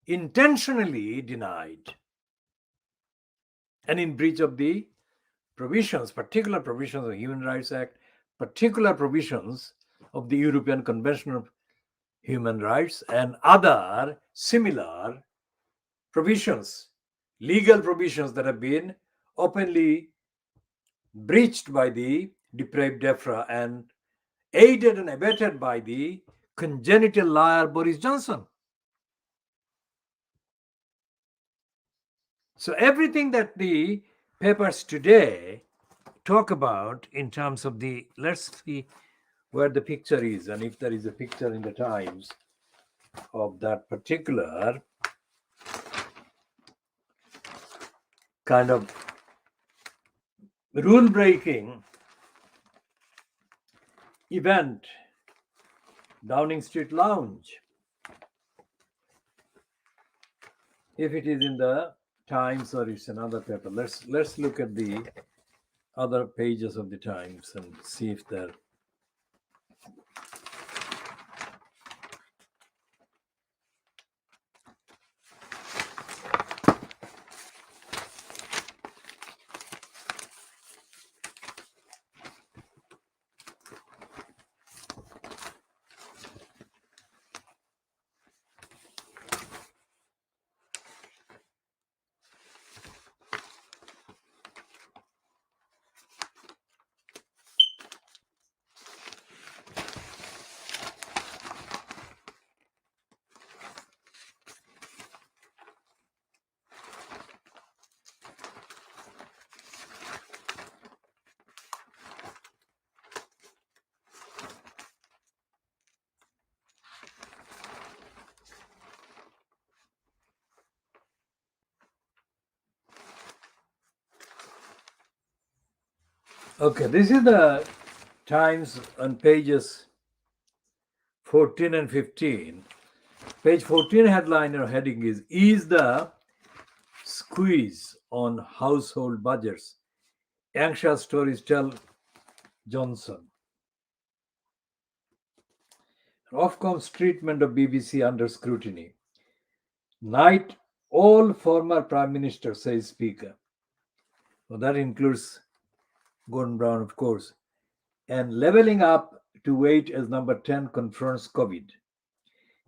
[SPEAKER 1] intentionally denied, and in breach of the provisions, particular provisions of the Human Rights Act, particular provisions of the European Convention of Human Rights, and other similar provisions, legal provisions that have been openly breached by the depraved DEFRA and aided and abetted by the congenital liar Boris Johnson. So everything that the papers today talk about in terms of the, let's see where the picture is, and if there is a picture in the Times of that particular kind of rule breaking event, Downing Street Lounge. If it is in the Times or it's another paper, let's look at the other pages of the Times and see if they're. Okay, this is the Times on pages 14 and 15. Page 14 headline or heading is the squeeze on household budgets. Anxious stories tell Johnson. Ofcom's treatment of BBC under scrutiny. Knight all former Prime Minister, says Speaker. Well, that includes Gordon Brown, of course. And levelling up to wait as number 10 confronts COVID.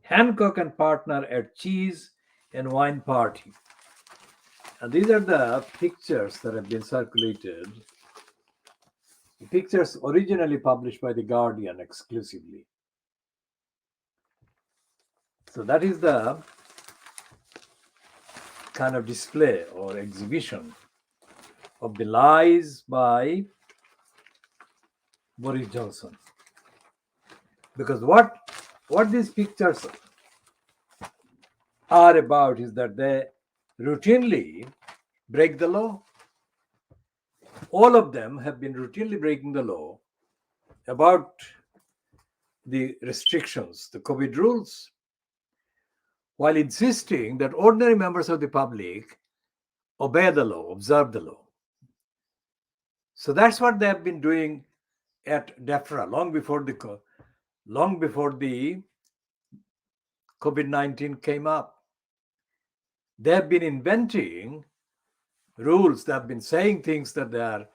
[SPEAKER 1] Hancock and partner at cheese and wine party. And these are the pictures that have been circulated. The pictures originally published by The Guardian exclusively. So that is the kind of display or exhibition of the lies by Boris Johnson. Because what these pictures are about is that they routinely break the law. All of them have been routinely breaking the law about the restrictions, the COVID rules, while insisting that ordinary members of the public obey the law, observe the law. So that's what they have been doing at DEFRA long before the COVID-19 came up. They have been inventing rules. They have been saying things that they are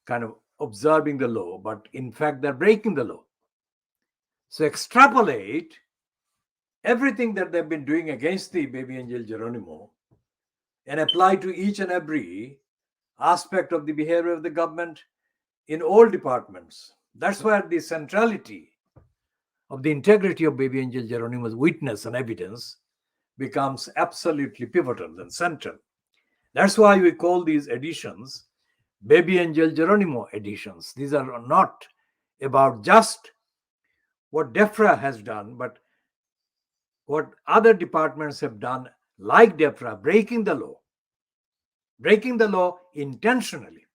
[SPEAKER 1] kind of observing the law, but in fact they're breaking the law. So extrapolate everything that they've been doing against the BabyAngelGeronimo and apply to each and every aspect of the behavior of the government in all departments. That's where the centrality of the integrity of BabyAngelGeronimo's witness and evidence becomes absolutely pivotal and central. That's why we call these editions BabyAngelGeronimo editions. These are not about just what DEFRA has done, but what other departments have done, like DEFRA, breaking the law intentionally.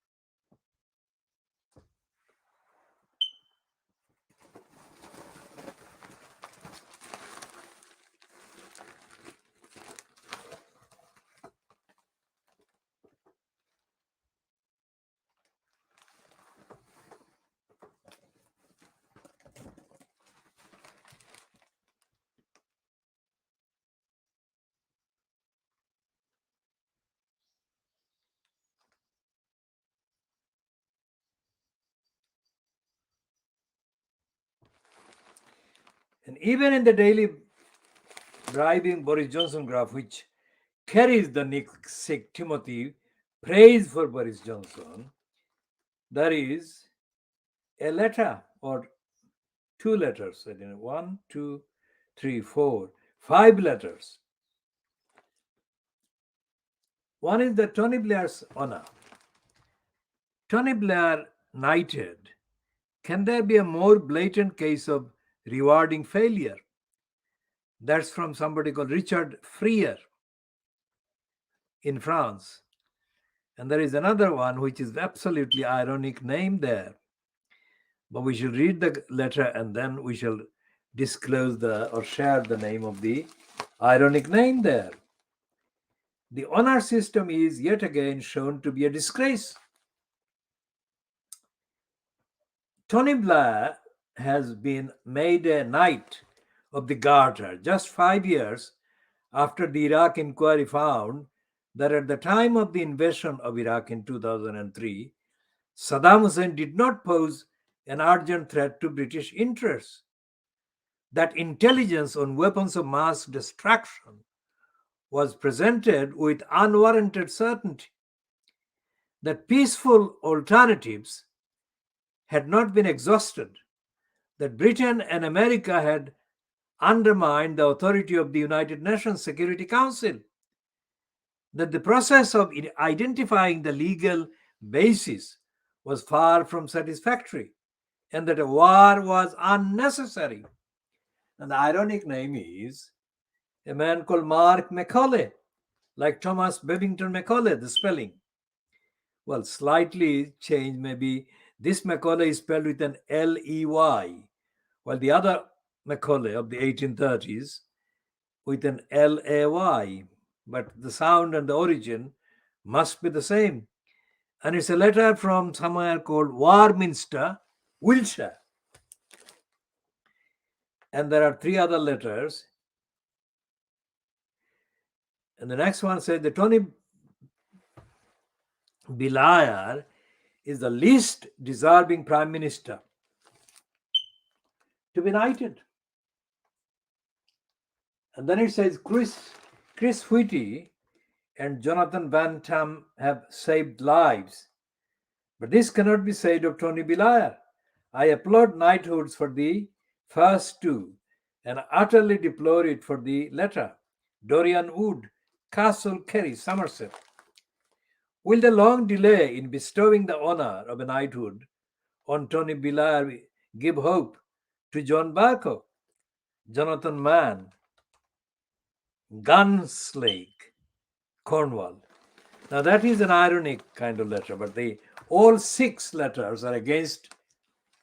[SPEAKER 1] And even in the daily bribing Boris Johnson graph, which carries the Nick Sikh Timothy praise for Boris Johnson, there is a letter or two letters. I don't know, 1, 2, 3, 4, 5 letters. One is the Tony Blair's honor. Tony Blair knighted. Can there be a more blatant case of rewarding failure? That's from somebody called Richard Freer in France. And there is another one which is absolutely ironic name there. But we shall read the letter and then we shall disclose or share the name of the ironic name there. The honor system is yet again shown to be a disgrace. Tony Blair has been made a Knight of the Garter just 5 years after the Iraq inquiry found that at the time of the invasion of Iraq in 2003, Saddam Hussein did not pose an urgent threat to British interests. That intelligence on weapons of mass destruction was presented with unwarranted certainty. That peaceful alternatives had not been exhausted. That Britain and America had undermined the authority of the United Nations Security Council. That the process of identifying the legal basis was far from satisfactory, and that a war was unnecessary. And the ironic name is a man called Mark Macaulay, like Thomas Babington Macaulay, the spelling. Well, slightly changed, maybe this Macaulay is spelled with an L-E-Y, while the other Macaulay of the 1830s with an L-A-Y. But the sound and the origin must be the same. And it's a letter from somewhere called Warminster, Wiltshire. And there are 3 other letters. And the next one says that Tony Blair is the least deserving prime minister to be knighted. And then it says Chris Whitty and Jonathan Van Tam have saved lives. But this cannot be said of Tony Blair. I applaud knighthoods for the first 2 and utterly deplore it for the latter. Dorian Wood, Castle Kerry, Somerset. Will the long delay in bestowing the honor of a knighthood on Tony Blair give hope to John Bercow, Jonathan Mann, Gunslake, Cornwall? Now that is an ironic kind of letter, but all 6 letters are against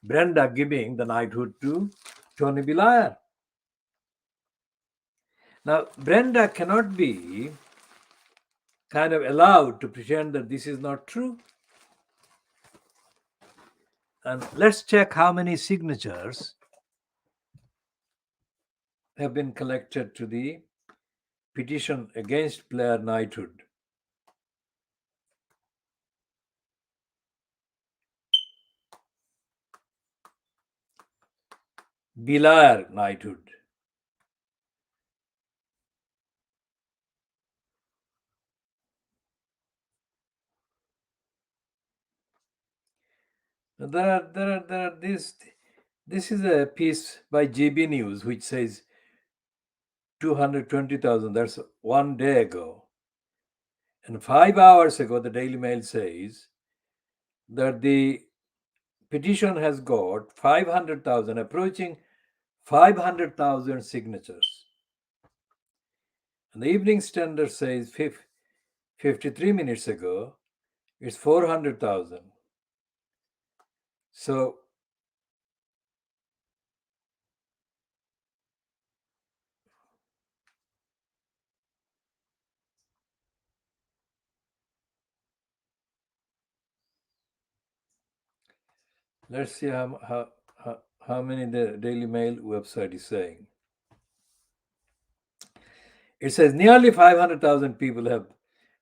[SPEAKER 1] Brenda giving the knighthood to Tony Blair. Now Brenda cannot be kind of allowed to pretend that this is not true. And let's check how many signatures have been collected to the petition against Blair knighthood. Blair knighthood. This is a piece by GB News which says 220,000. That's 1 day ago. And 5 hours ago, the Daily Mail says that the petition has got 500,000, approaching 500,000 signatures. And the Evening Standard says 53 minutes ago, it's 400,000. So let's see how many the Daily Mail website is saying. It says nearly 500,000 people have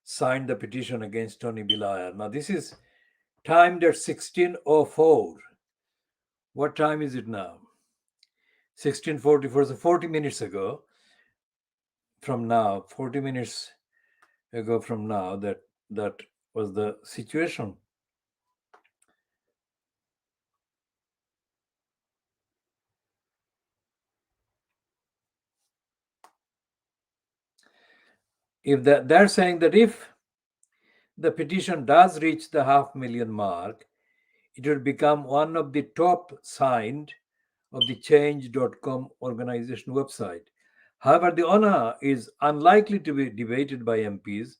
[SPEAKER 1] signed the petition against Tony Blair. Now this is timed at 16:04. What time is it now? 1644, so 40 minutes ago from now, 40 minutes ago from now, that was the situation. If they're saying that if the petition does reach the 500,000 mark, it will become one of the top signed of the change.com organization website. However, the honor is unlikely to be debated by MPs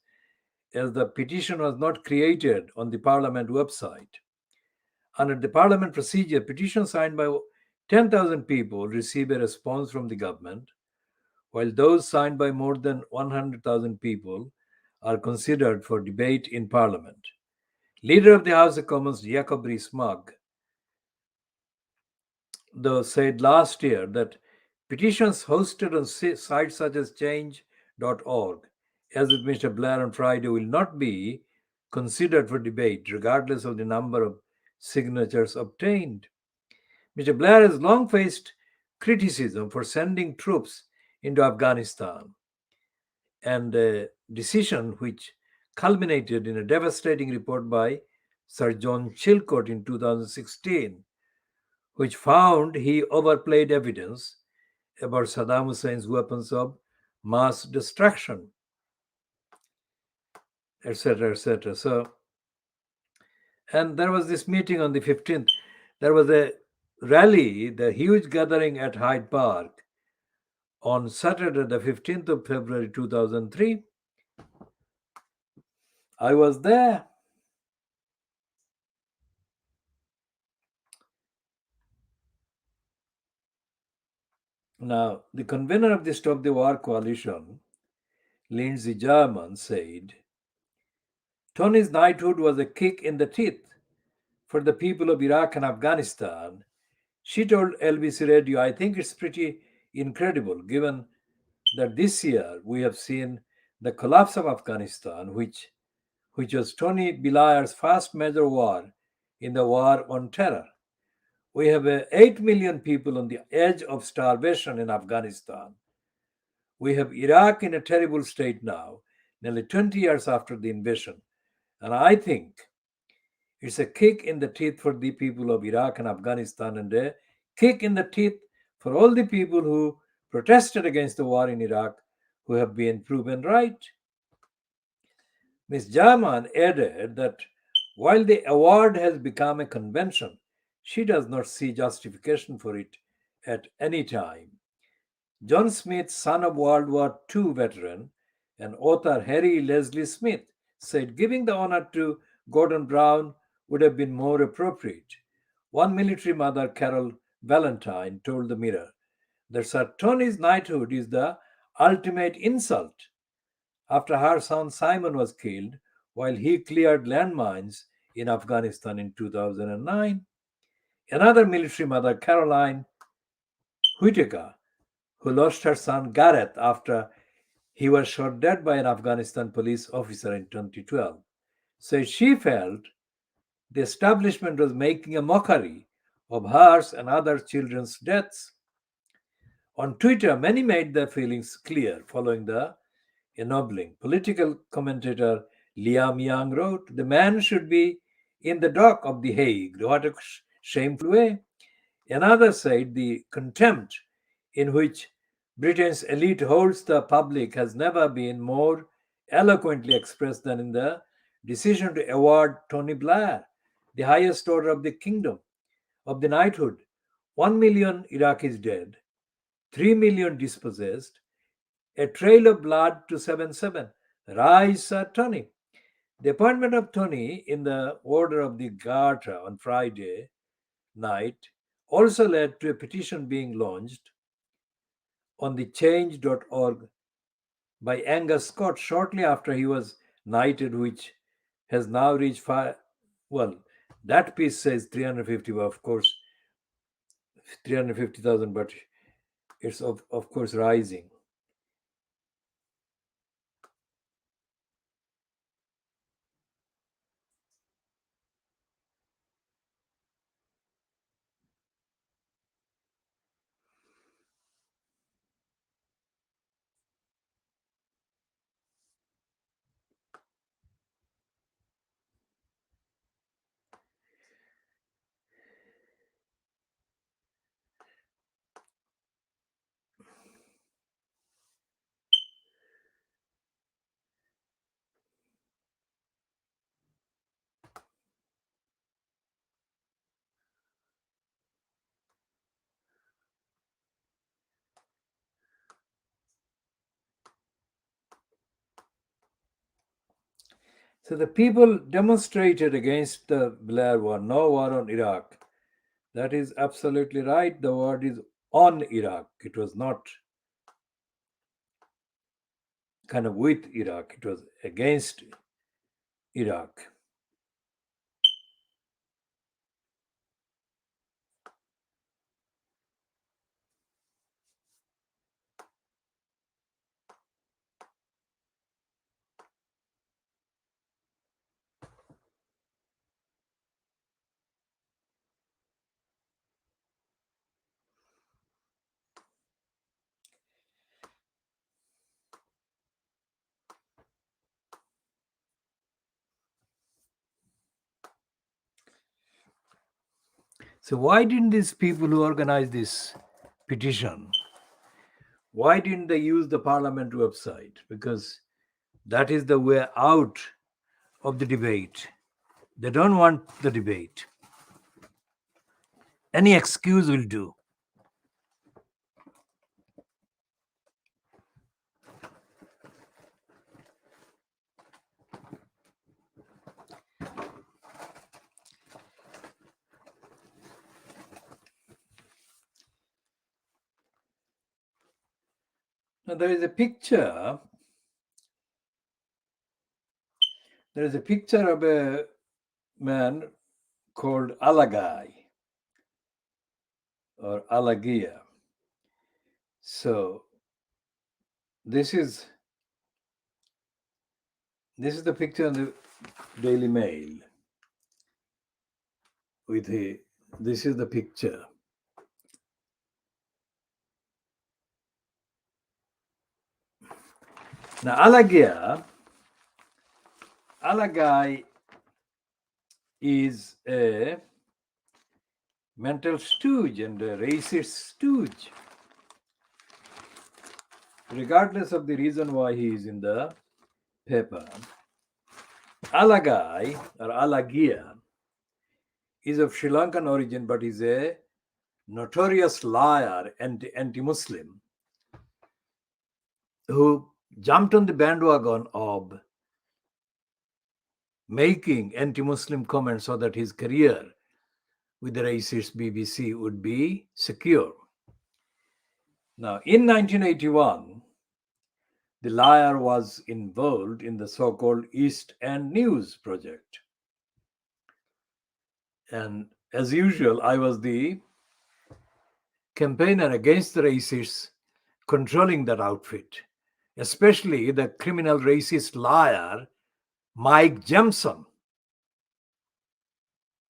[SPEAKER 1] as the petition was not created on the Parliament website. Under the Parliament procedure, petitions signed by 10,000 people receive a response from the government, while those signed by more than 100,000 people are considered for debate in Parliament. Leader of the House of Commons, Jacob Rees-Mogg, though said last year that petitions hosted on sites such as change.org, as with Mr. Blair on Friday, will not be considered for debate, regardless of the number of signatures obtained. Mr. Blair has long faced criticism for sending troops into Afghanistan, and a decision which culminated in a devastating report by Sir John Chilcot in 2016, which found he overplayed evidence about Saddam Hussein's weapons of mass destruction, etc., etc. So, and there was this meeting on the 15th. There was a rally, the huge gathering at Hyde Park on Saturday, the 15th of February 2003. I was there. Now, the convener of the Stop the War coalition, Lindsey German, said Tony's knighthood was a kick in the teeth for the people of Iraq and Afghanistan. She told LBC Radio, I think it's pretty incredible given that this year we have seen the collapse of Afghanistan, which was Tony Blair's first major war in the war on terror. We have 8 million people on the edge of starvation in Afghanistan. We have Iraq in a terrible state now, nearly 20 years after the invasion. And I think it's a kick in the teeth for the people of Iraq and Afghanistan, and a kick in the teeth for all the people who protested against the war in Iraq who have been proven right. Ms. Jaman added that while the award has become a convention, she does not see justification for it at any time. John Smith, son of World War II veteran and author Harry Leslie Smith, said giving the honor to Gordon Brown would have been more appropriate. One military mother, Carol Valentine, told the Mirror that Sir Tony's knighthood is the ultimate insult after her son Simon was killed while he cleared landmines in Afghanistan in 2009. Another military mother, Caroline Whitaker, who lost her son Gareth after he was shot dead by an Afghanistan police officer in 2012, said she felt the establishment was making a mockery of hers and other children's deaths. On Twitter, many made their feelings clear following the ennobling. Political commentator Liam Young wrote, the man should be in the dock of the Hague. What a shameful way. Another said the contempt in which Britain's elite holds the public has never been more eloquently expressed than in the decision to award Tony Blair the highest order of the kingdom of the knighthood. 1 million Iraqis dead, 3 million dispossessed, a trail of blood to 7-7. Rise, Sir Tony. The appointment of Tony in the Order of the Garter on Friday night also led to a petition being launched on the change.org by Angus Scott shortly after he was knighted, which has now reached well, that piece says 350, of course, 350,000, but it's of course rising. So the people demonstrated against the Blair war, no war on Iraq. That is absolutely right. The word is on Iraq. It was not kind of with Iraq, it was against Iraq. So why didn't these people who organized this petition, why didn't they use the parliament website? Because that is the way out of the debate. They don't want the debate. Any excuse will do. Now there is a picture. There is a picture of a man called Alagai or Alagia. So this is the picture in the Daily Mail. This is the picture. Now Alagai is a mental stooge and a racist stooge. Regardless of the reason why he is in the paper, Alagai or Alagia is of Sri Lankan origin, but is a notorious liar and anti-Muslim who jumped on the bandwagon of making anti-Muslim comments so that his career with the racist BBC would be secure. Now, in 1981, the Liar was involved in the so-called East End News project. And as usual, I was the campaigner against the racists controlling that outfit, especially the criminal racist liar, Mike Jemson.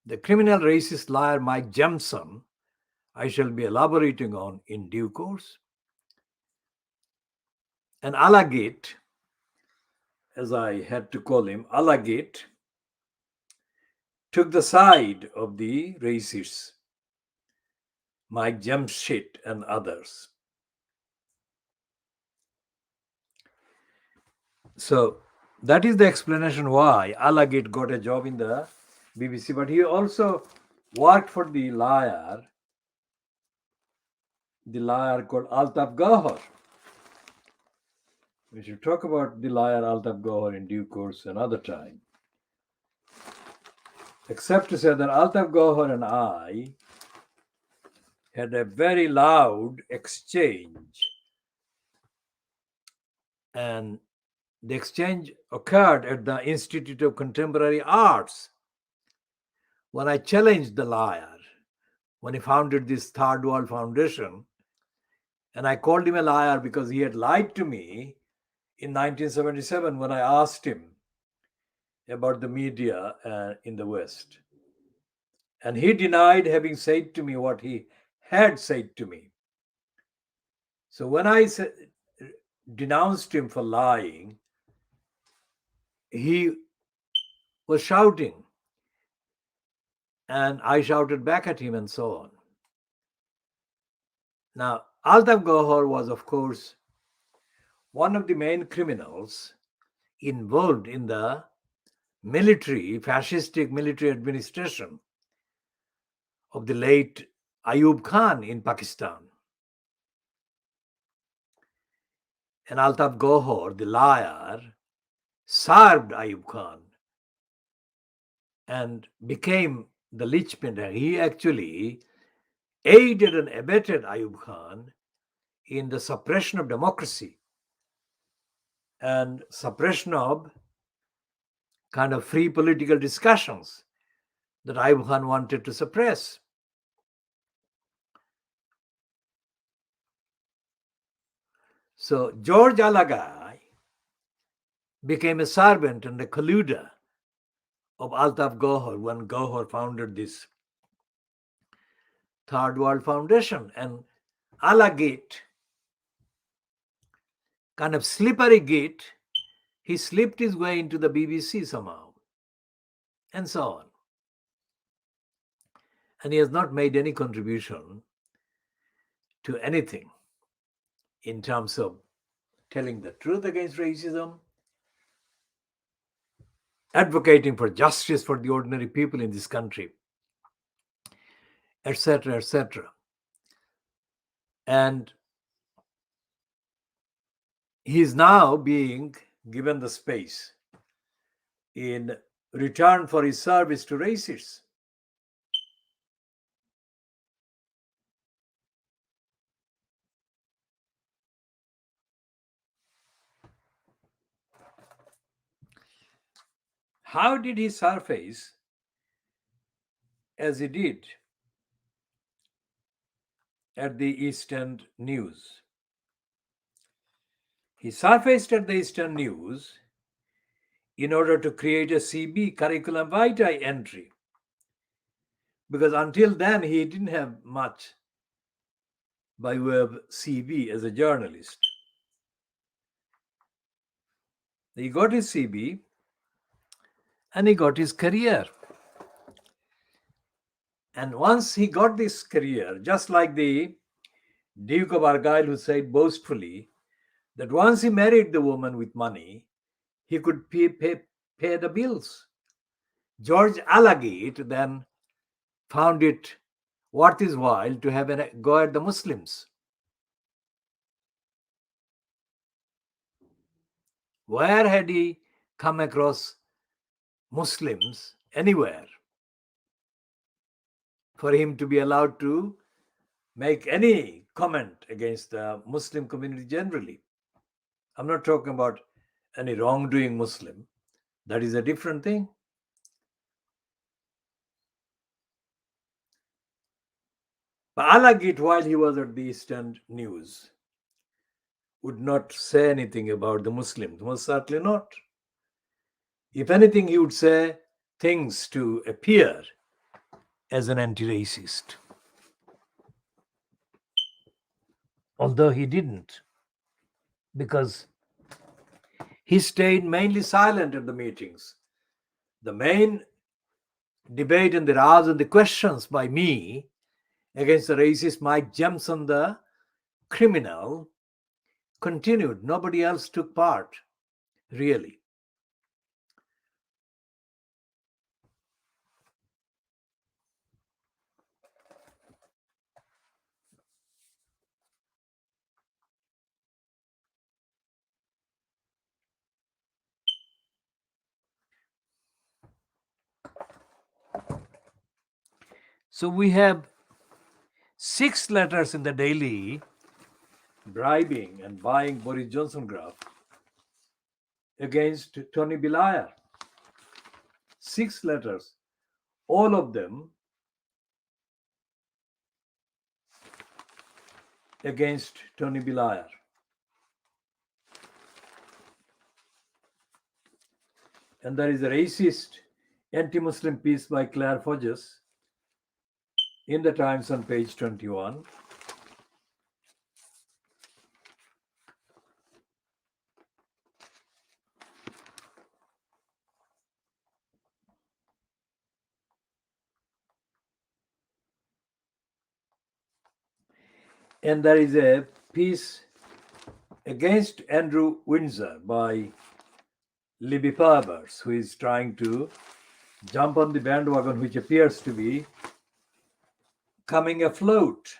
[SPEAKER 1] The criminal racist liar, Mike Jemson, I shall be elaborating on in due course. And Alagit, as I had to call him, Alagit, took the side of the racists, Mike Jemshit and others. So that is the explanation why Alagit got a job in the BBC, but he also worked for the liar called Altaf Gahar. We should talk about the liar Altaf Gahar in due course another time. Except to say that Altaf Gahar and I had a very loud exchange. And the exchange occurred at the Institute of Contemporary Arts when I challenged the liar, when he founded this Third World Foundation. And I called him a liar because he had lied to me in 1977 when I asked him about the media in the West. And he denied having said to me what he had said to me. So when I denounced him for lying, he was shouting. And I shouted back at him and so on. Now, Altaf Gahar was, of course, one of the main criminals involved in the fascistic military administration of the late Ayub Khan in Pakistan. And Altaf Gahar, the liar, served Ayub Khan and became the linchpin. He actually aided and abetted Ayub Khan in the suppression of democracy and suppression of kind of free political discussions that Ayub Khan wanted to suppress. So George Alagai became a servant and a colluder of Altaf Gohar when Gohar founded this Third World Foundation. And Alagate, kind of slippery gate, he slipped his way into the BBC somehow, and so on. And he has not made any contribution to anything in terms of telling the truth against racism, advocating for justice for the ordinary people in this country, etc., etc. And he is now being given the space in return for his service to racists. How did he surface as he did at the East End News? He surfaced at the East End News in order to create a CB curriculum vitae entry, because until then he didn't have much by way of CB as a journalist. He got his CB and he got his career. And once he got this career, just like the Duke of Argyll, who said boastfully that once he married the woman with money, he could pay the bills. George Alagate then found it worth his while to have a go at the Muslims. Where had he come across Muslims anywhere for him to be allowed to make any comment against the Muslim community generally? I'm not talking about any wrongdoing Muslim. That is a different thing. But Alagate, while he was at the East End News, would not say anything about the Muslims. Most certainly not. If anything, he would say things to appear as an anti-racist. Although he didn't, because he stayed mainly silent at the meetings. The main debate and the rows and the questions by me against the racist Mike Jemson, the criminal, continued. Nobody else took part, really. So we have 6 letters in the Daily bribing and buying Boris Johnson graph against Tony Blair. 6 letters, all of them against Tony Blair. And there is a racist anti-Muslim piece by Claire Forges in the Times on page 21. And there is a piece against Andrew Windsor by Libby Powers, who is trying to jump on the bandwagon, which appears to be coming afloat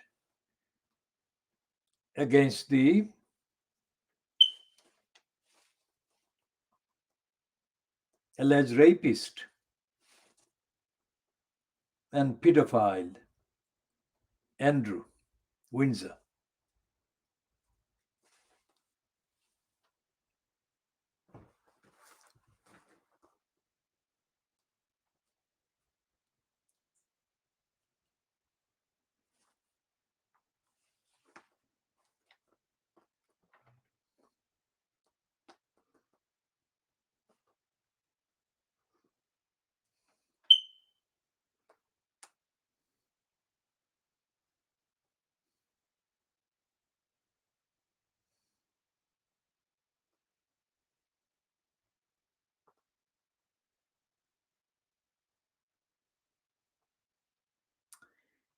[SPEAKER 1] against the alleged rapist. and pedophile Andrew Windsor.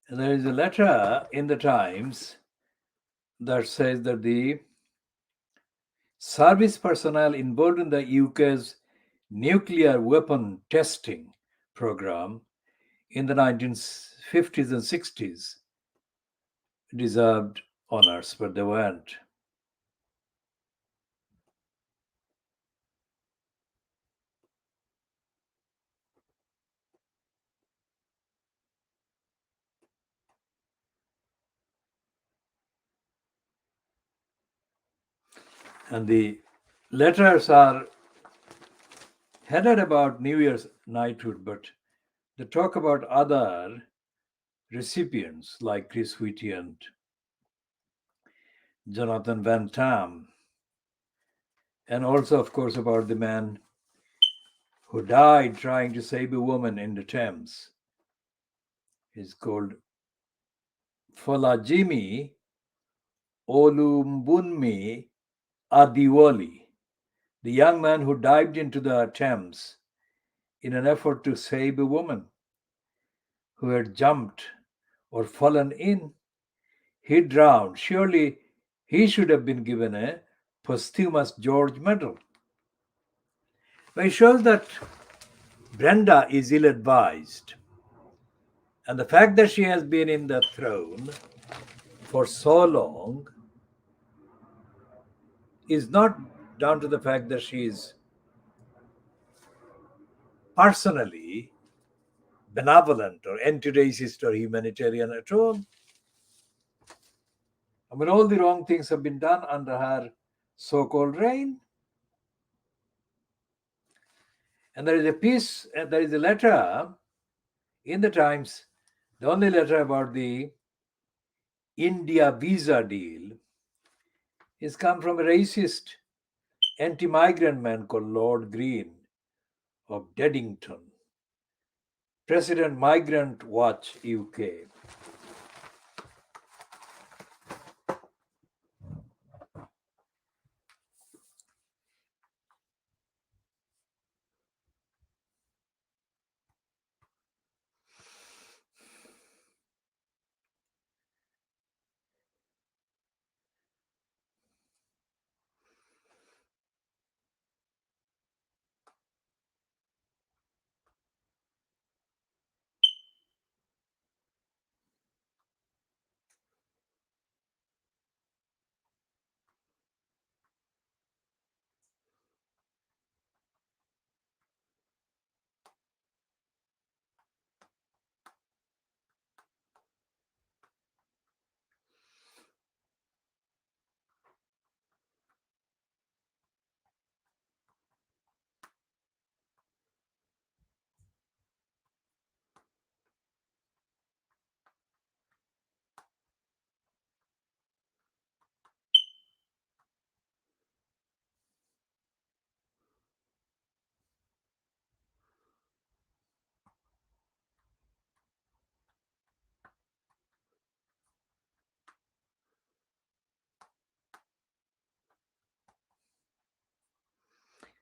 [SPEAKER 1] And there is a letter in the Times that says that the service personnel involved in the UK's nuclear weapon testing program in the 1950s and 60s deserved honors, but they weren't. And the letters are headed about New Year's knighthood, but they talk about other recipients like Chris Whitty and Jonathan Van Tam, and also, of course, about the man who died trying to save a woman in the Thames. He's called Folajimi Olumbunmi Adiwoli, the young man who dived into the Thames in an effort to save a woman who had jumped or fallen in. He drowned. Surely he should have been given a posthumous George Medal. But it shows that Brenda is ill advised. And the fact that she has been in the throne for so long is not down to the fact that she is personally benevolent or anti-racist or humanitarian at all. I mean, all the wrong things have been done under her so-called reign. And there is a piece, there is a letter in the Times, the only letter about the India visa deal is come from a racist anti-migrant man called Lord Green of Deddington, President Migrant Watch UK.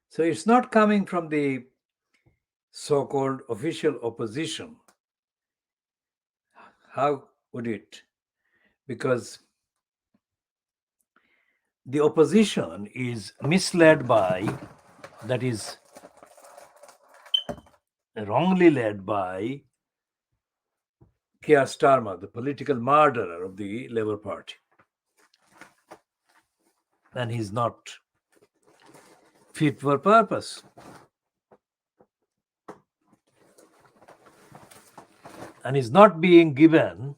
[SPEAKER 1] So it's not coming from the so-called official opposition. How would it? Because the opposition is misled by, that is wrongly led by Keir Starmer, the political murderer of the Labour Party. And he's not fit for purpose. and is not being given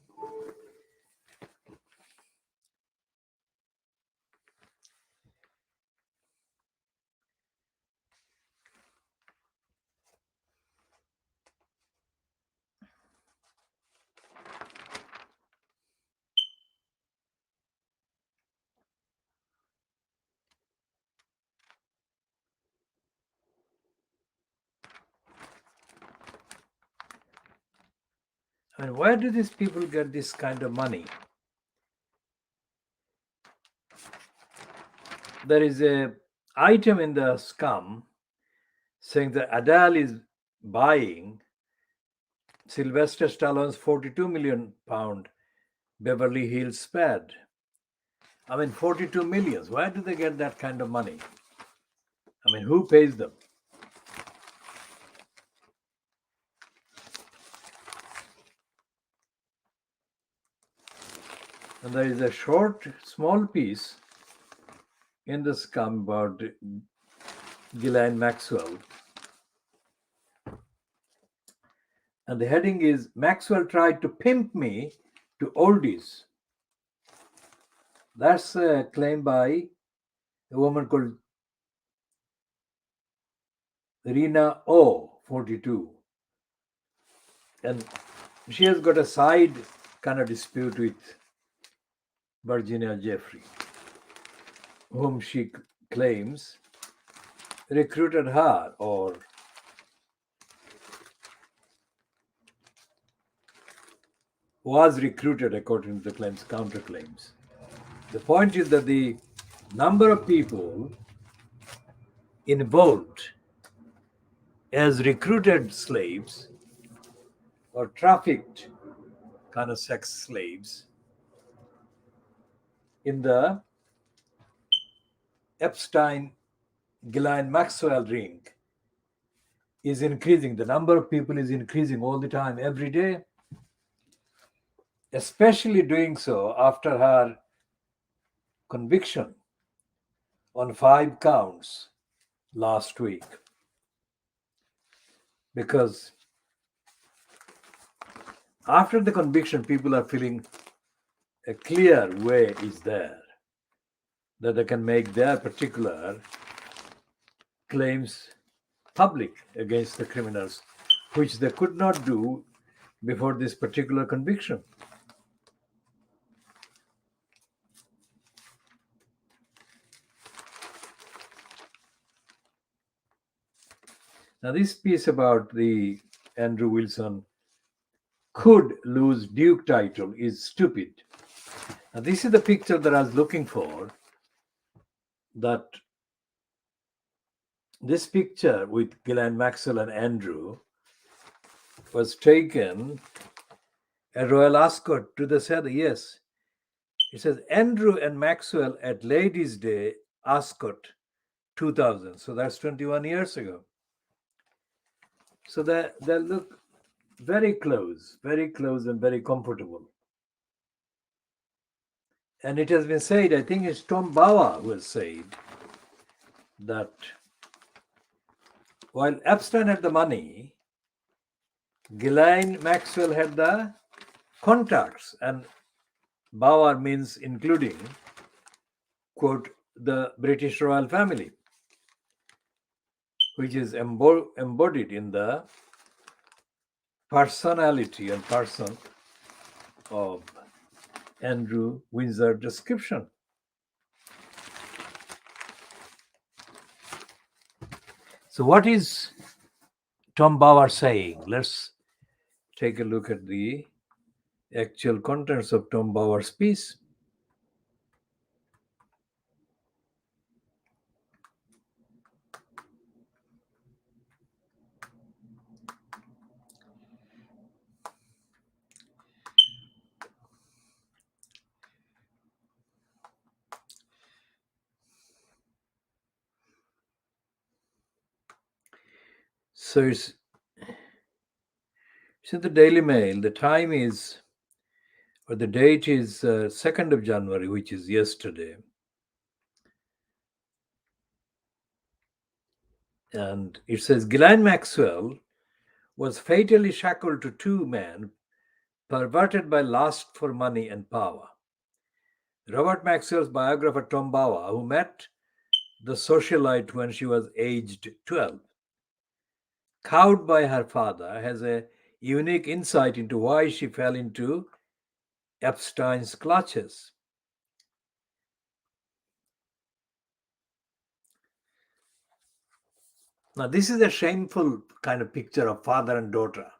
[SPEAKER 1] I mean, where do these people get this kind of money? There is a item in the scum saying that Adele is buying Sylvester Stallone's 42 million pound Beverly Hills Spad. I mean, 42 millions. Where do they get that kind of money? I mean, who pays them? And there is a short, small piece in the scum about Ghislaine Maxwell. And the heading is Maxwell tried to pimp me to oldies. That's a claim by a woman called Rena O, 42. And she has got a side kind of dispute with Virginia Jeffrey, whom she claims recruited her or was recruited according to the claims, counterclaims. The point is that the number of people involved as recruited slaves or trafficked kind of sex slaves in the Epstein Ghislaine Maxwell ring is increasing. The number of people is increasing all the time, every day, especially doing so after her conviction on 5 counts last week. Because after the conviction, people are feeling a clear way is there that they can make their particular claims public against the criminals, which they could not do before this particular conviction. Now, this piece about the Andrew Wilson could lose Duke title is stupid. Now, this is the picture that I was looking for. That this picture with Ghislaine Maxwell and Andrew was taken at Royal Ascot to the South. Yes, it says Andrew and Maxwell at Ladies' Day, Ascot, 2000. So that's 21 years ago. So they look very close and very comfortable. And it has been said, I think it's Tom Bauer who has said that while Epstein had the money, Ghislaine Maxwell had the contacts, and Bauer means including, quote, the British royal family, which is embodied in the personality and person of Andrew Windsor description. So what is Tom Bauer saying? Let's take a look at the actual contents of Tom Bauer's piece. So it's in the Daily Mail. The time is, or the date is 2nd of January, which is yesterday. And it says Ghislaine Maxwell was fatally shackled to 2 men perverted by lust for money and power. Robert Maxwell's biographer Tom Bower, who met the socialite when she was aged 12, cowed by her father, has a unique insight into why she fell into Epstein's clutches. Now, this is a shameful kind of picture of father and daughter.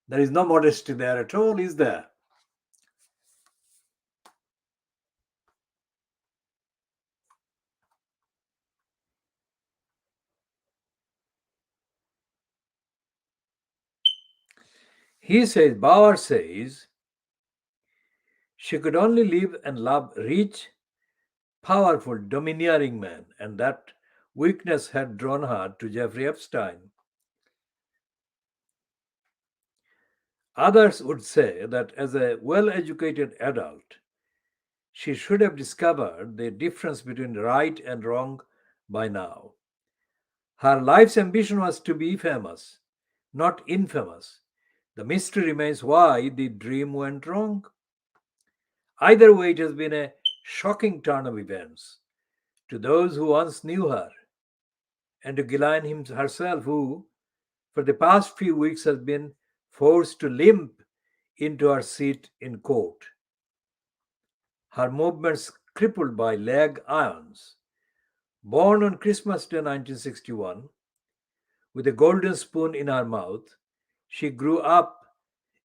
[SPEAKER 1] There is no modesty there at all, is there? Bauer says, she could only live and love rich, powerful, domineering men, and that weakness had drawn her to Jeffrey Epstein. Others would say that as a well educated adult, she should have discovered the difference between right and wrong by now. Her life's ambition was to be famous, not infamous. The mystery remains why the dream went wrong. Either way, it has been a shocking turn of events to those who once knew her, and to Ghislaine herself, who, for the past few weeks, has been forced to limp into her seat in court, her movements crippled by leg irons. Born on Christmas Day 1961, with a golden spoon in her mouth, she grew up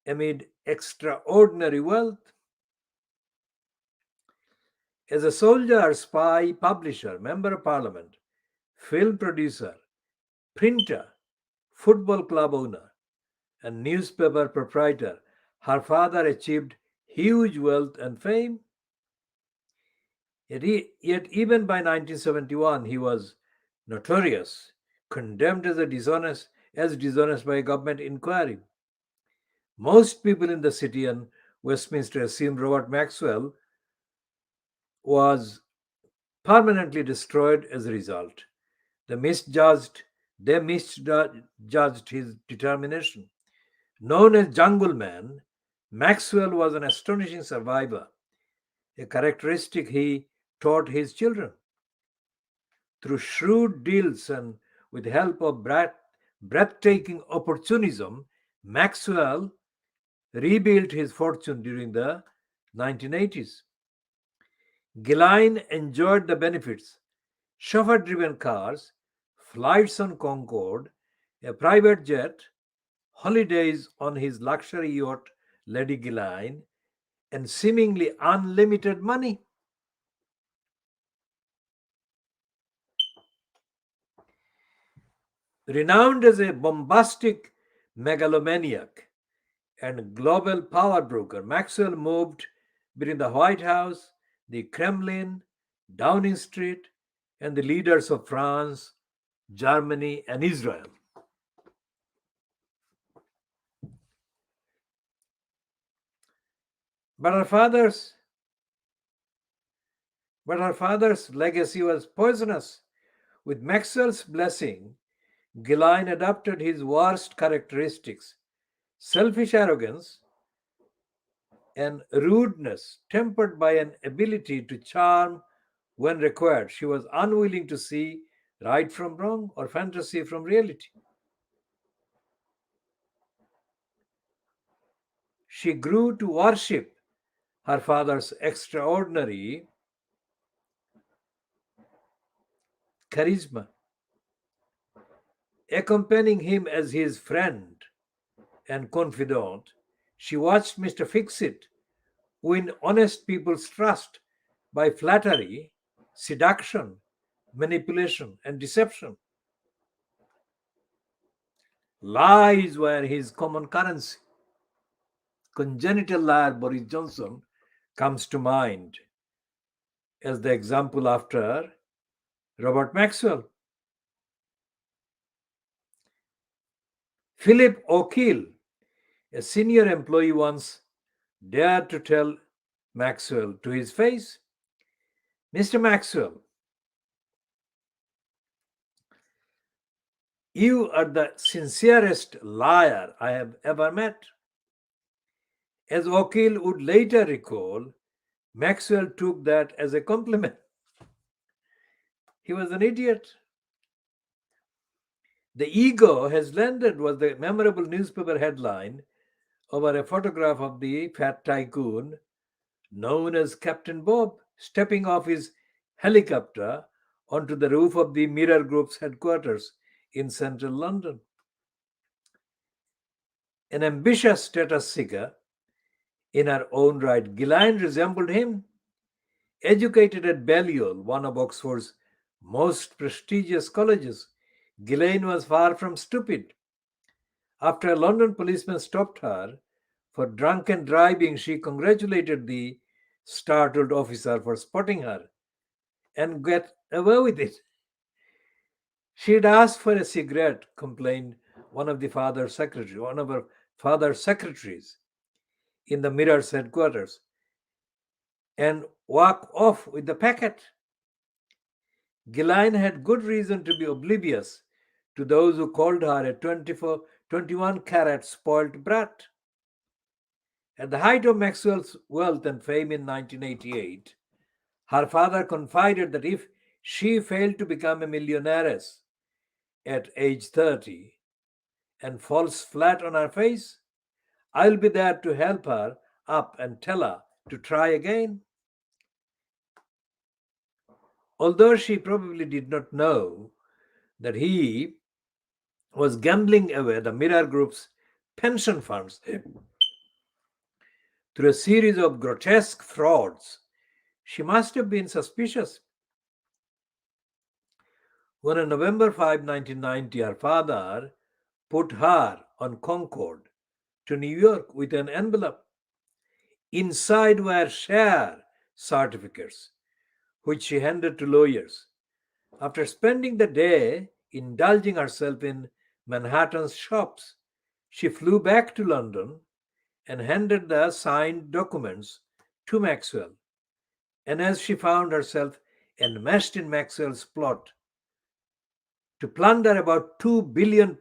[SPEAKER 1] amid extraordinary wealth. As a soldier, spy, publisher, member of parliament, film producer, printer, football club owner, and newspaper proprietor, her father achieved huge wealth and fame. Yet even by 1971, he was notorious, condemned as dishonest by a government inquiry. Most people in the city and Westminster assumed Robert Maxwell was permanently destroyed as a result. They misjudged, they misjudged his determination. Known as Jungle Man, Maxwell was an astonishing survivor, a characteristic he taught his children. Through shrewd deals and with the help of breathtaking opportunism, Maxwell rebuilt his fortune during the 1980s. Ghislaine enjoyed the benefits: chauffeur driven cars, flights on Concorde, a private jet, holidays on his luxury yacht, Lady Ghislaine, and seemingly unlimited money. Renowned as a bombastic megalomaniac and global power broker, Maxwell moved between the White House, the Kremlin, Downing Street, and the leaders of France, Germany, and Israel. But her father's but her father's legacy was poisonous. With Maxwell's blessing, Ghislaine adopted his worst characteristics: selfish arrogance and rudeness, tempered by an ability to charm when required. She was unwilling to see right from wrong or fantasy from reality. She grew to worship her father's extraordinary charisma, accompanying him as his friend and confidant. She watched Mr. Fixit win honest people's trust by flattery, seduction, manipulation, and deception. Lies were his common currency. Congenital liar Boris Johnson comes to mind as the example after Robert Maxwell. Philip O'Keel, a senior employee, once dared to tell Maxwell to his face, "Mr. Maxwell, you are the sincerest liar I have ever met." As O'Keel would later recall, Maxwell took that as a compliment. He was an idiot. The ego has landed was the memorable newspaper headline over a photograph of the fat tycoon known as Captain Bob stepping off his helicopter onto the roof of the Mirror Group's headquarters in central London. An ambitious status seeker in her own right, Ghislaine resembled him. Educated at Balliol, one of Oxford's most prestigious colleges, Ghislaine was far from stupid. After a London policeman stopped her for drunken driving, she congratulated the startled officer for spotting her and get away with it. She'd asked for a cigarette, complained one of her father's secretaries in the Mirror's headquarters, and walk off with the packet. Ghislaine had good reason to be oblivious to those who called her a 21-carat spoilt brat. At the height of Maxwell's wealth and fame in 1988, her father confided that if she failed to become a millionairess at age 30 and falls flat on her face, I'll be there to help her up and tell her to try again. Although she probably did not know that he was gambling away the Mirror Group's pension funds through a series of grotesque frauds, she must have been suspicious. When on November 5, 1990, her father put her on Concorde to New York with an envelope. Inside were share certificates, which she handed to lawyers. After spending the day indulging herself in Manhattan's shops, she flew back to London and handed the signed documents to Maxwell. And as she found herself enmeshed in Maxwell's plot to plunder about £2 billion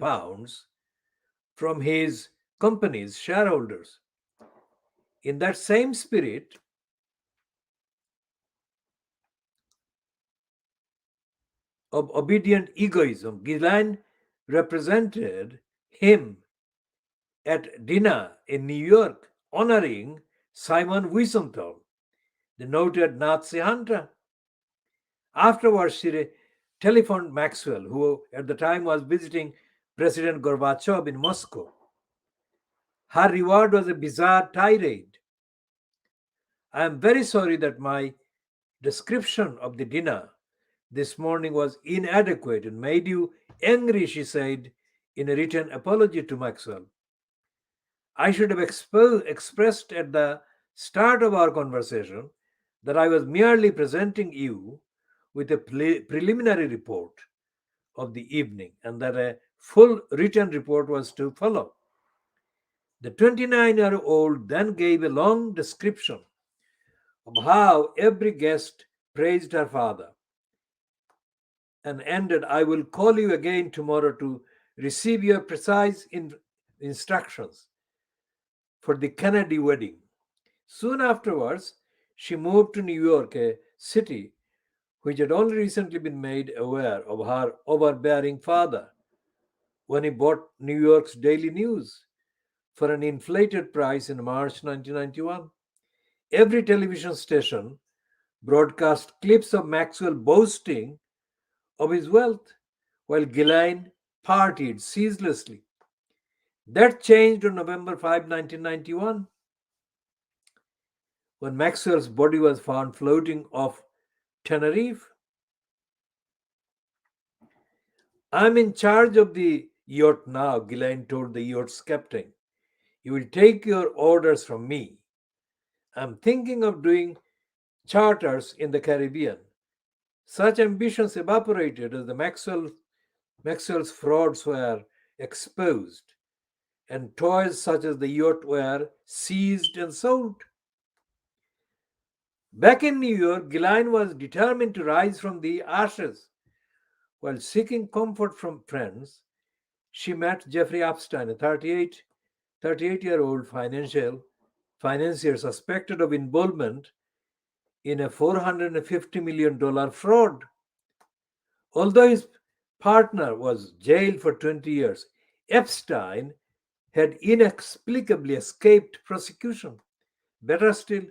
[SPEAKER 1] from his company's shareholders. In that same spirit, of obedient egoism, Ghislaine represented him at dinner in New York, honoring Simon Wiesenthal, the noted Nazi hunter. Afterwards, she telephoned Maxwell, who at the time was visiting President Gorbachev in Moscow. Her reward was a bizarre tirade. I am very sorry that my description of the dinner this morning was inadequate and made you angry, she said in a written apology to Maxwell. I should have expressed at the start of our conversation that I was merely presenting you with a preliminary report of the evening and that a full written report was to follow. The 29-year-old then gave a long description of how every guest praised her father and ended, I will call you again tomorrow to receive your precise instructions for the Kennedy wedding. Soon afterwards, she moved to New York, a city which had only recently been made aware of her overbearing father when he bought New York's Daily News for an inflated price in March 1991. Every television station broadcast clips of Maxwell boasting of his wealth, while Ghislaine partied ceaselessly. That changed on November 5, 1991, when Maxwell's body was found floating off Tenerife. I'm in charge of the yacht now, Ghislaine told the yacht's captain. You will take your orders from me. I'm thinking of doing charters in the Caribbean. Such ambitions evaporated as the Maxwell's frauds were exposed, and toys such as the yacht were seized and sold. Back in New York, Ghislaine was determined to rise from the ashes. While seeking comfort from friends, she met Jeffrey Epstein, a 38-year-old financial financier suspected of involvement in a $450 million fraud. Although his partner was jailed for 20 years, Epstein had inexplicably escaped prosecution. Better still,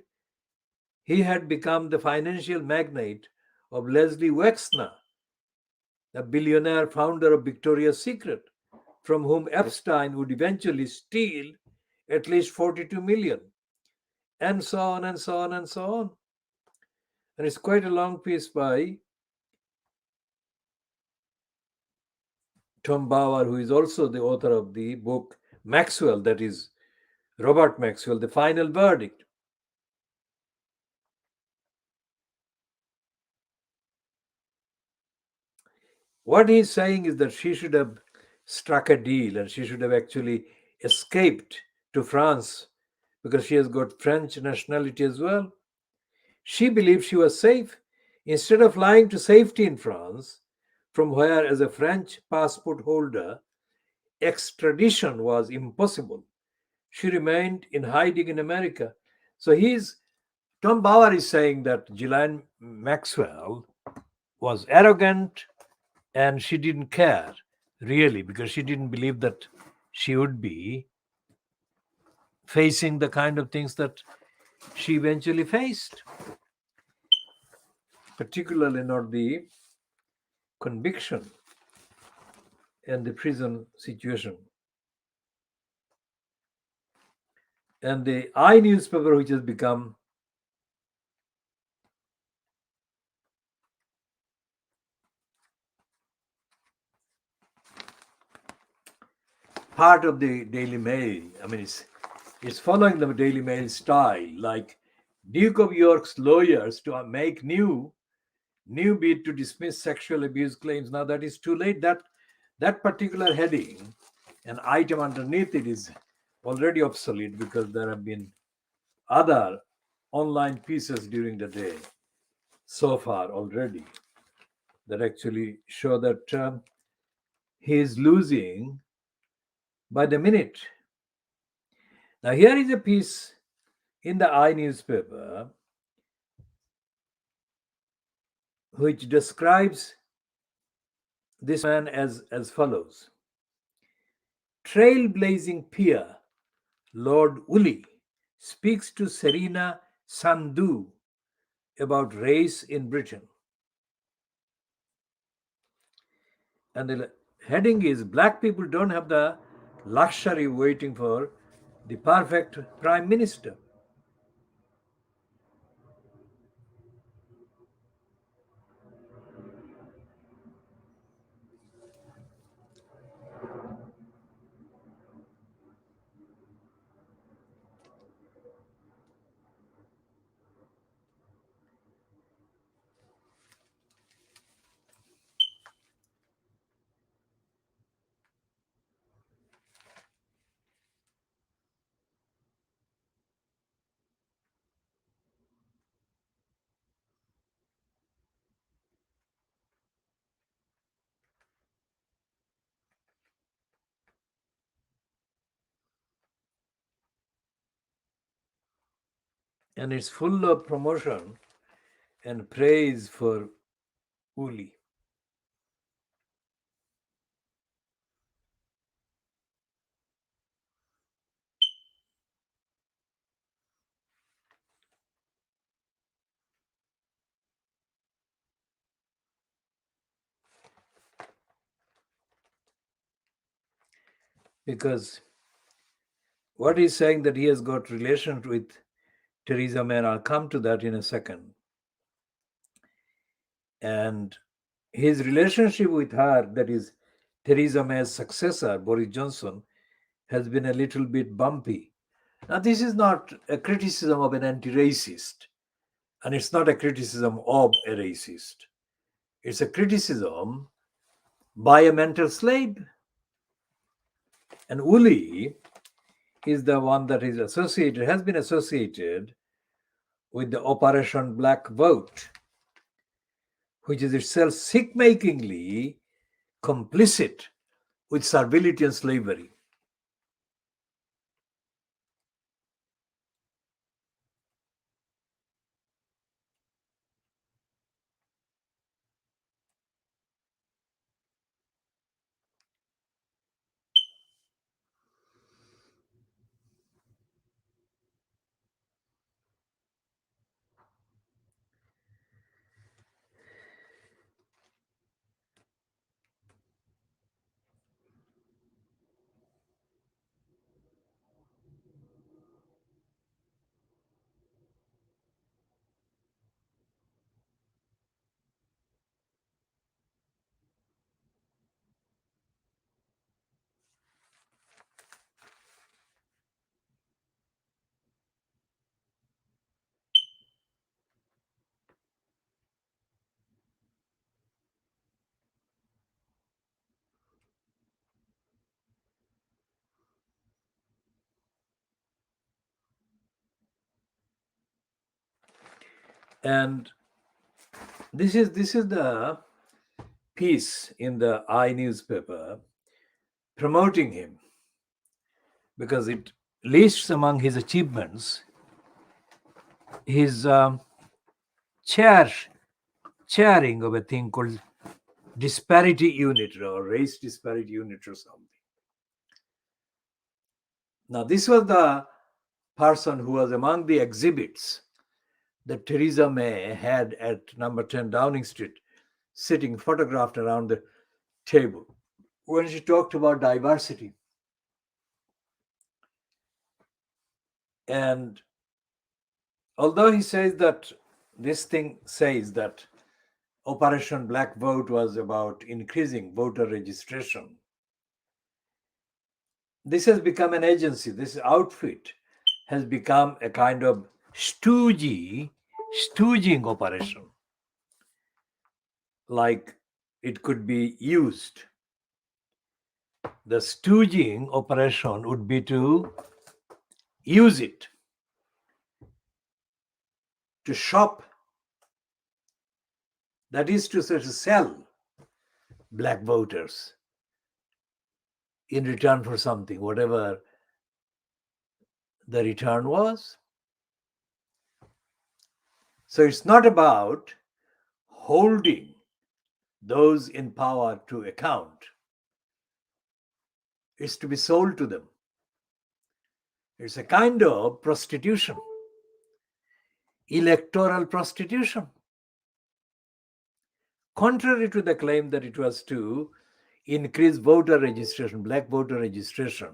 [SPEAKER 1] he had become the financial magnate of Leslie Wexner, the billionaire founder of Victoria's Secret, from whom Epstein would eventually steal at least 42 million, and so on and so on and so on. And it's quite a long piece by Tom Bauer, who is also the author of the book Maxwell, that is Robert Maxwell, The Final Verdict. What he's saying is that she should have struck a deal and she should have actually escaped to France because she has got French nationality as well. She believed she was safe. Instead of flying to safety in France, from where, as a French passport holder, extradition was impossible, she remained in hiding in America. So Tom Bauer is saying that Ghislaine Maxwell was arrogant and she didn't care, really, because she didn't believe that she would be facing the kind of things that she eventually faced, particularly not the conviction and the prison situation. And the I newspaper, which has become part of the Daily Mail. I mean, it's following the Daily Mail style, like Duke of York's lawyers to make new bid to dismiss sexual abuse claims. Now that is too late. That particular heading, an item underneath it, is already obsolete because there have been other online pieces during the day so far already that actually show that he is losing by the minute. Now here is a piece in the I newspaper which describes this man as follows. Trailblazing peer Lord Woolley speaks to Serena Sandhu about race in Britain. And the heading is Black people don't have the luxury waiting for the perfect prime minister. And it's full of promotion and praise for Woolley. Because what he's saying that he has got relations with Theresa May, I'll come to that in a second. And his relationship with her, that is Theresa May's successor, Boris Johnson, has been a little bit bumpy. Now, this is not a criticism of an anti-racist, and it's not a criticism of a racist. It's a criticism by a mental slave. And Woolley is the one that is associated, has been associated with the Operation Black Vote, which is itself sick-makingly complicit with servility and slavery. And this is the piece in the I newspaper promoting him, because it lists among his achievements his chairing of a thing called disparity unit or race disparity unit or something. Now, this was the person who was among the exhibits that Theresa May had at number 10 Downing Street, sitting photographed around the table when she talked about diversity. And although he says that this thing says that Operation Black Vote was about increasing voter registration, this has become an agency. This outfit has become a kind of stooging operation. Like it could be used. The stooging operation would be to use it to shop, that is to sell black voters in return for something, whatever the return was. So it's not about holding those in power to account. It's to be sold to them. It's a kind of prostitution, electoral prostitution. Contrary to the claim that it was to increase voter registration, black voter registration,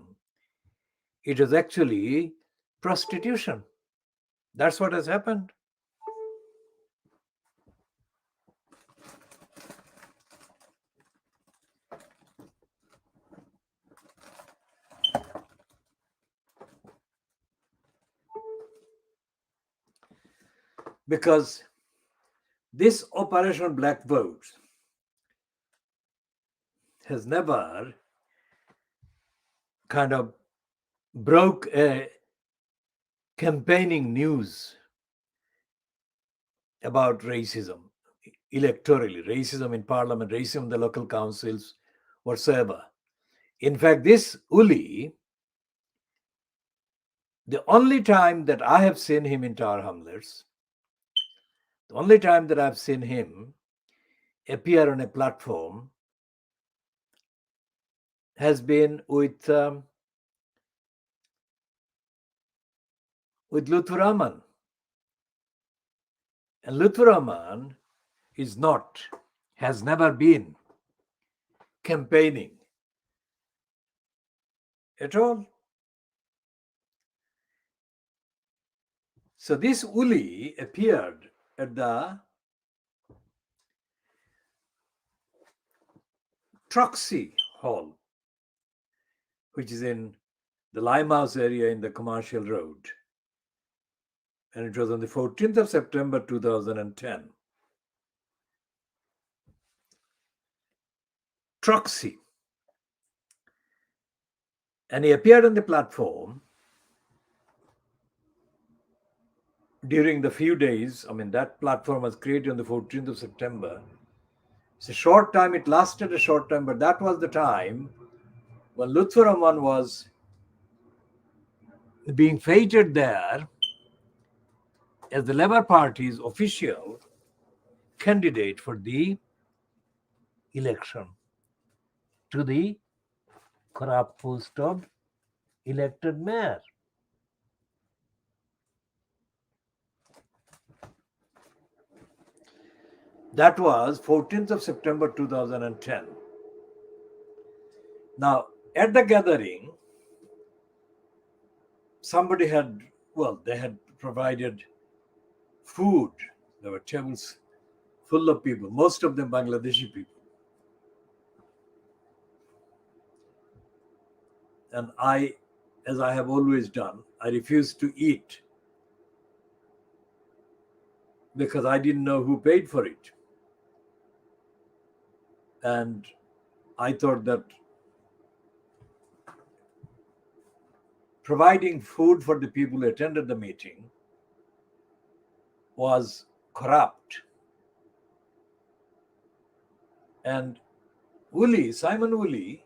[SPEAKER 1] it was actually prostitution. That's what has happened. Because this Operation Black Vote has never kind of broke a campaigning news about racism electorally, racism in parliament, racism in the local councils, whatsoever. In fact, this Uli, the only time that I have seen him in Tower Hamlets, the only time that I've seen him appear on a platform has been with Lutfur Rahman. And Lutfur Rahman has never been campaigning at all. So this Uli appeared at the Troxy Hall, which is in the Limehouse area in the Commercial Road. And it was on the 14th of September 2010. Troxy. And he appeared on the platform during the few days. I mean, that platform was created on the 14th of September. It's a short time, it lasted a short time, but that was the time when Lutfur Rahman was being feted there as the Labour Party's official candidate for the election to the corrupt post of elected mayor. That was 14th of September 2010. Now, at the gathering, somebody they had provided food. There were tables full of people, most of them Bangladeshi people. And I, as I have always done, I refused to eat because I didn't know who paid for it. And I thought that providing food for the people who attended the meeting was corrupt. And Simon Woolley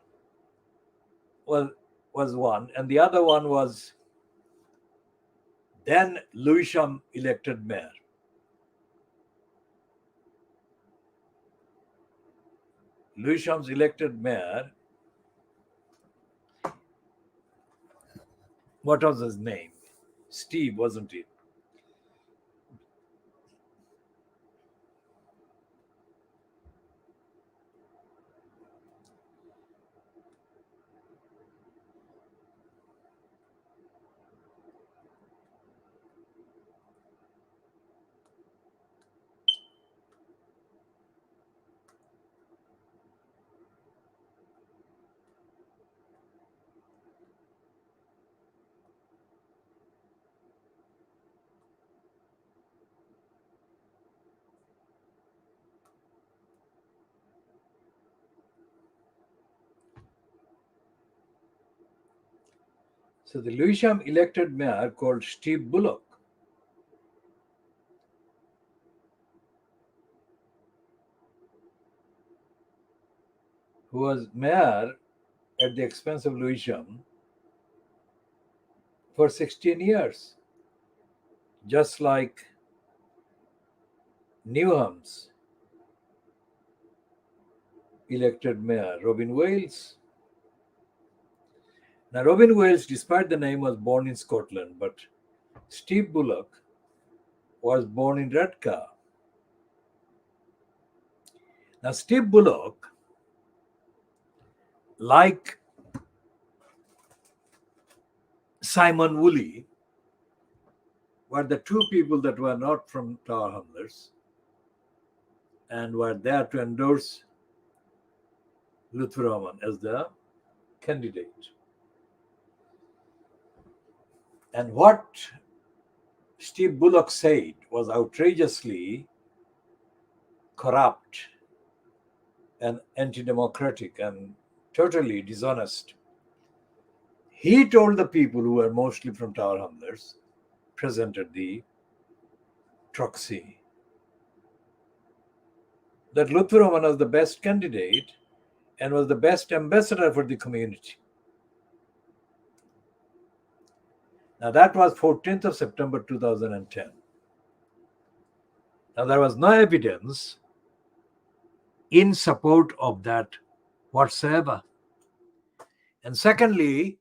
[SPEAKER 1] was one, and the other one was then Lewisham elected mayor. Lewisham's elected mayor, what was his name? Steve, wasn't it? So the Lewisham elected mayor called Steve Bullock, who was mayor at the expense of Lewisham for 16 years, just like Newham's elected mayor, Robin Wales. Now, Robin Wales, despite the name, was born in Scotland, but Steve Bullock was born in Redcar. Now, Steve Bullock, like Simon Woolley, were the two people that were not from Tower Hamlets and were there to endorse Luther Roman as the candidate. And what Steve Bullock said was outrageously corrupt and anti-democratic and totally dishonest. He told the people who were mostly from Tower Hamlets present at the Troxy that Luther Roman was the best candidate and was the best ambassador for the community. Now that was 14th of September 2010. Now there was no evidence in support of that whatsoever. And secondly,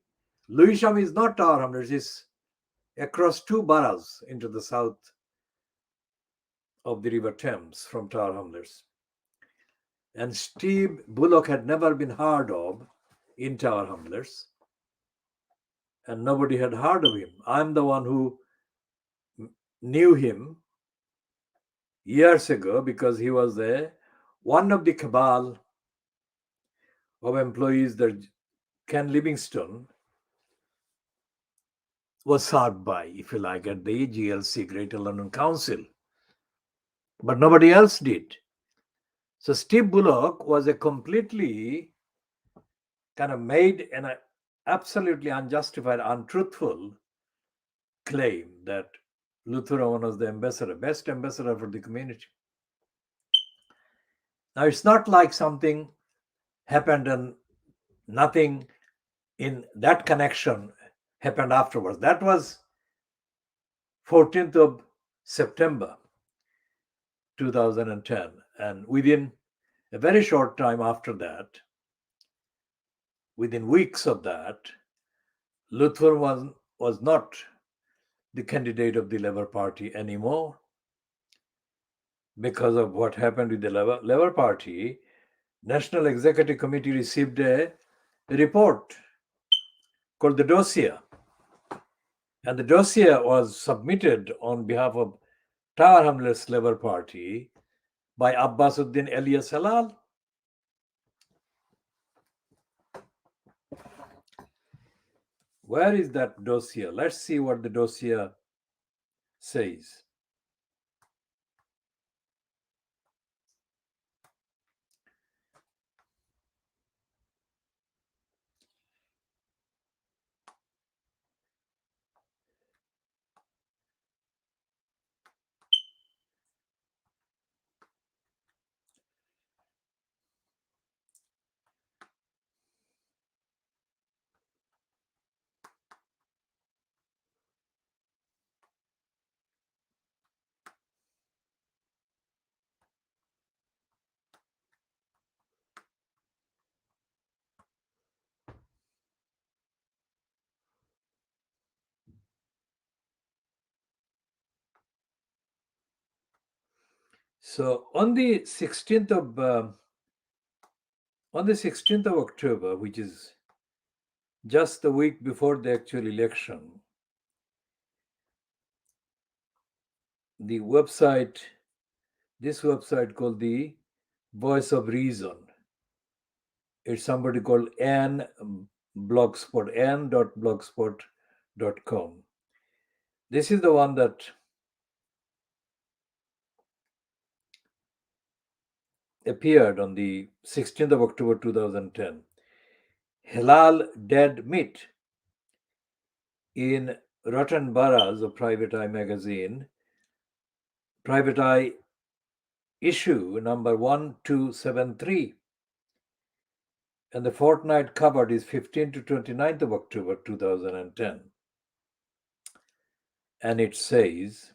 [SPEAKER 1] Lewisham is not Tower Hamlets, it's across two boroughs into the south of the River Thames from Tower Hamlets. And Steve Bullock had never been heard of in Tower Hamlets, and nobody had heard of him. I'm the one who knew him years ago because he was one of the cabal of employees that Ken Livingstone was served by, if you like, at the GLC, Greater London Council. But nobody else did. So Steve Bullock was a completely kind of made an absolutely unjustified, untruthful claim that Luther Roman was the ambassador, best ambassador for the community. Now, it's not like something happened and nothing in that connection happened afterwards. That was 14th of September 2010. And within a very short time after that, within weeks of that, Luther was not the candidate of the Labour Party anymore because of what happened with the Labour Party. National Executive Committee received a report called the dossier. And the dossier was submitted on behalf of Tower Hamlets Labour Party by Abbasuddin Elias Halal. Where is that dossier? Let's see what the dossier says. So on the 16th of October, which is just the week before the actual election, the website, this website called the Voice of Reason, it's somebody called Ann.blogspot.com. This is the one that appeared on the 16th of October 2010. Halal dead meat in Rotten Boroughs of Private Eye magazine, Private Eye issue number 1273. And the fortnight covered is 15th to 29th of October 2010. And it says,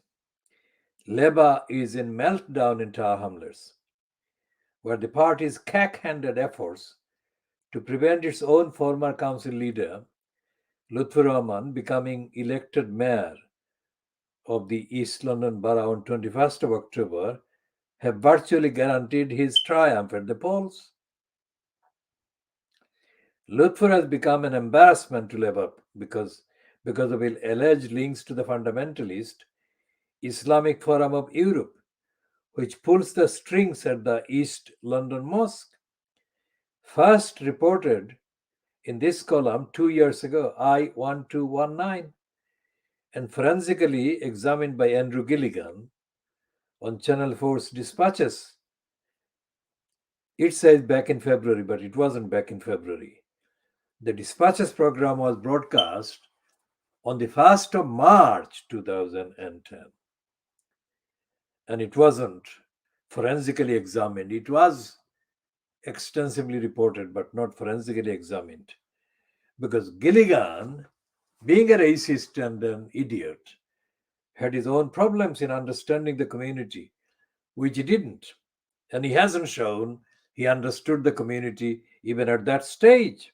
[SPEAKER 1] Labour is in meltdown in Tower Hamlets, where the party's cack-handed efforts to prevent its own former council leader, Lutfur Rahman, becoming elected mayor of the East London Borough on 21st of October have virtually guaranteed his triumph at the polls. Lutfur has become an embarrassment to Labour because of his alleged links to the fundamentalist Islamic Forum of Europe, which pulls the strings at the East London Mosque. First reported in this column 2 years ago, I-1219, and forensically examined by Andrew Gilligan on Channel 4's Dispatches. It says back in February, but it wasn't back in February. The Dispatches program was broadcast on the 1st of March 2010. And it wasn't forensically examined. It was extensively reported, but not forensically examined. Because Gilligan, being a racist and an idiot, had his own problems in understanding the community, which he didn't. And he hasn't shown he understood the community even at that stage.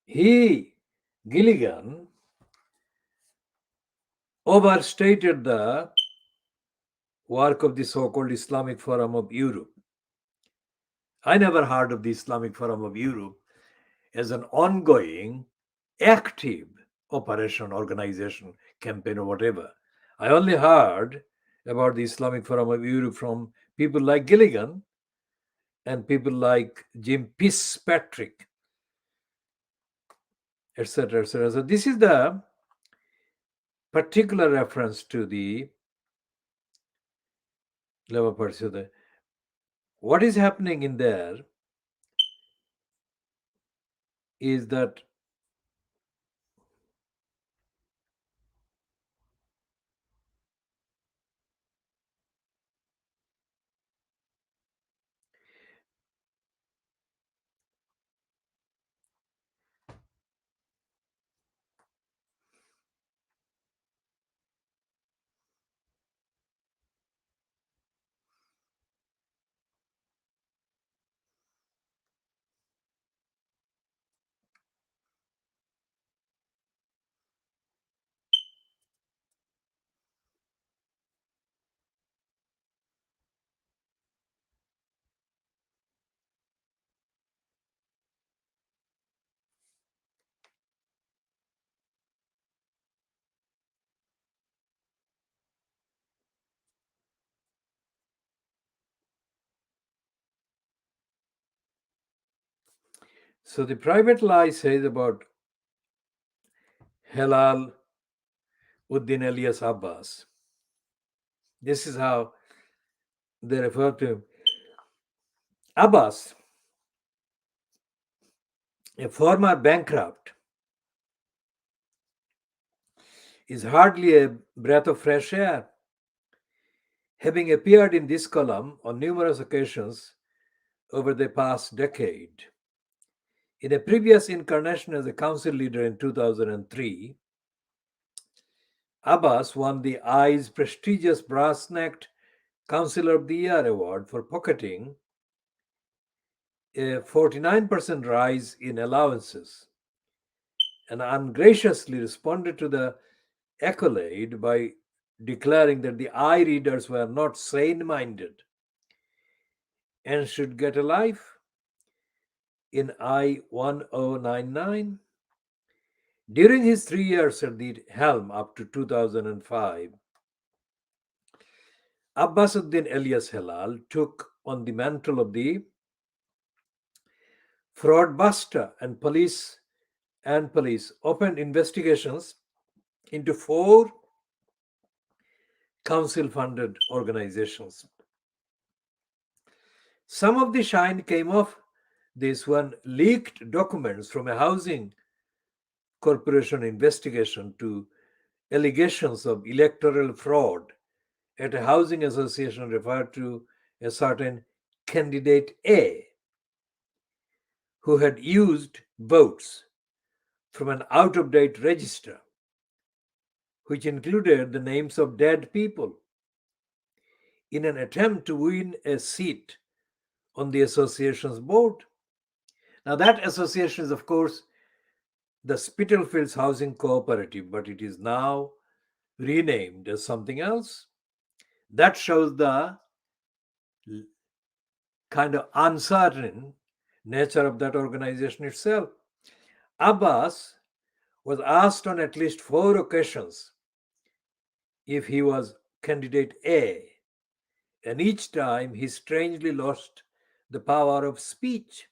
[SPEAKER 1] Gilligan, overstated the work of the so-called Islamic Forum of Europe. I never heard of the Islamic Forum of Europe as an ongoing, active operation, organization, campaign, or whatever. I only heard about the Islamic Forum of Europe from people like Gilligan and people like Jim Fitzpatrick, etc., etc. So this is the particular reference to the Labour Party. So what is happening in there is that so the private lie says about Halal Uddin alias Abbas. This is how they refer to him. Abbas, a former bankrupt, is hardly a breath of fresh air, having appeared in this column on numerous occasions over the past decade. In a previous incarnation as a council leader in 2003, Abbas won the Eye's prestigious brass-necked Councillor of the Year award for pocketing a 49% rise in allowances, and ungraciously responded to the accolade by declaring that the eye readers were not sane minded and should get a life in I 1099. During his 3 years at the helm up to 2005, Abbasuddin Elias Helal took on the mantle of the fraud buster, and police opened investigations into four council funded organizations. Some of the shine came off this one leaked documents from a housing corporation investigation to allegations of electoral fraud at a housing association referred to a certain candidate A, who had used votes from an out of date register, which included the names of dead people, in an attempt to win a seat on the association's board. Now, that association is, of course, the Spitalfields Housing Cooperative, but it is now renamed as something else. That shows the kind of uncertain nature of that organization itself. Abbas was asked on at least 4 occasions if he was candidate A, and each time he strangely lost the power of speech.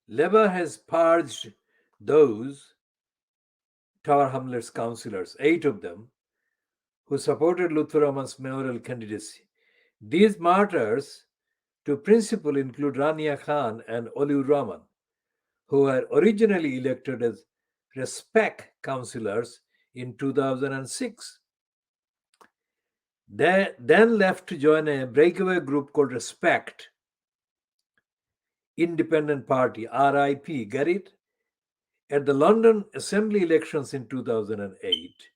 [SPEAKER 1] Labour has purged those Tower Hamlets councillors, 8 of them, who supported Lutfur Rahman's mayoral candidacy. These martyrs to principle include Rania Khan and Oliur Rahman, who were originally elected as Respect councillors in 2006. They then left to join a breakaway group called Respect Independent Party, RIP. Get it? At the London Assembly elections in 2008,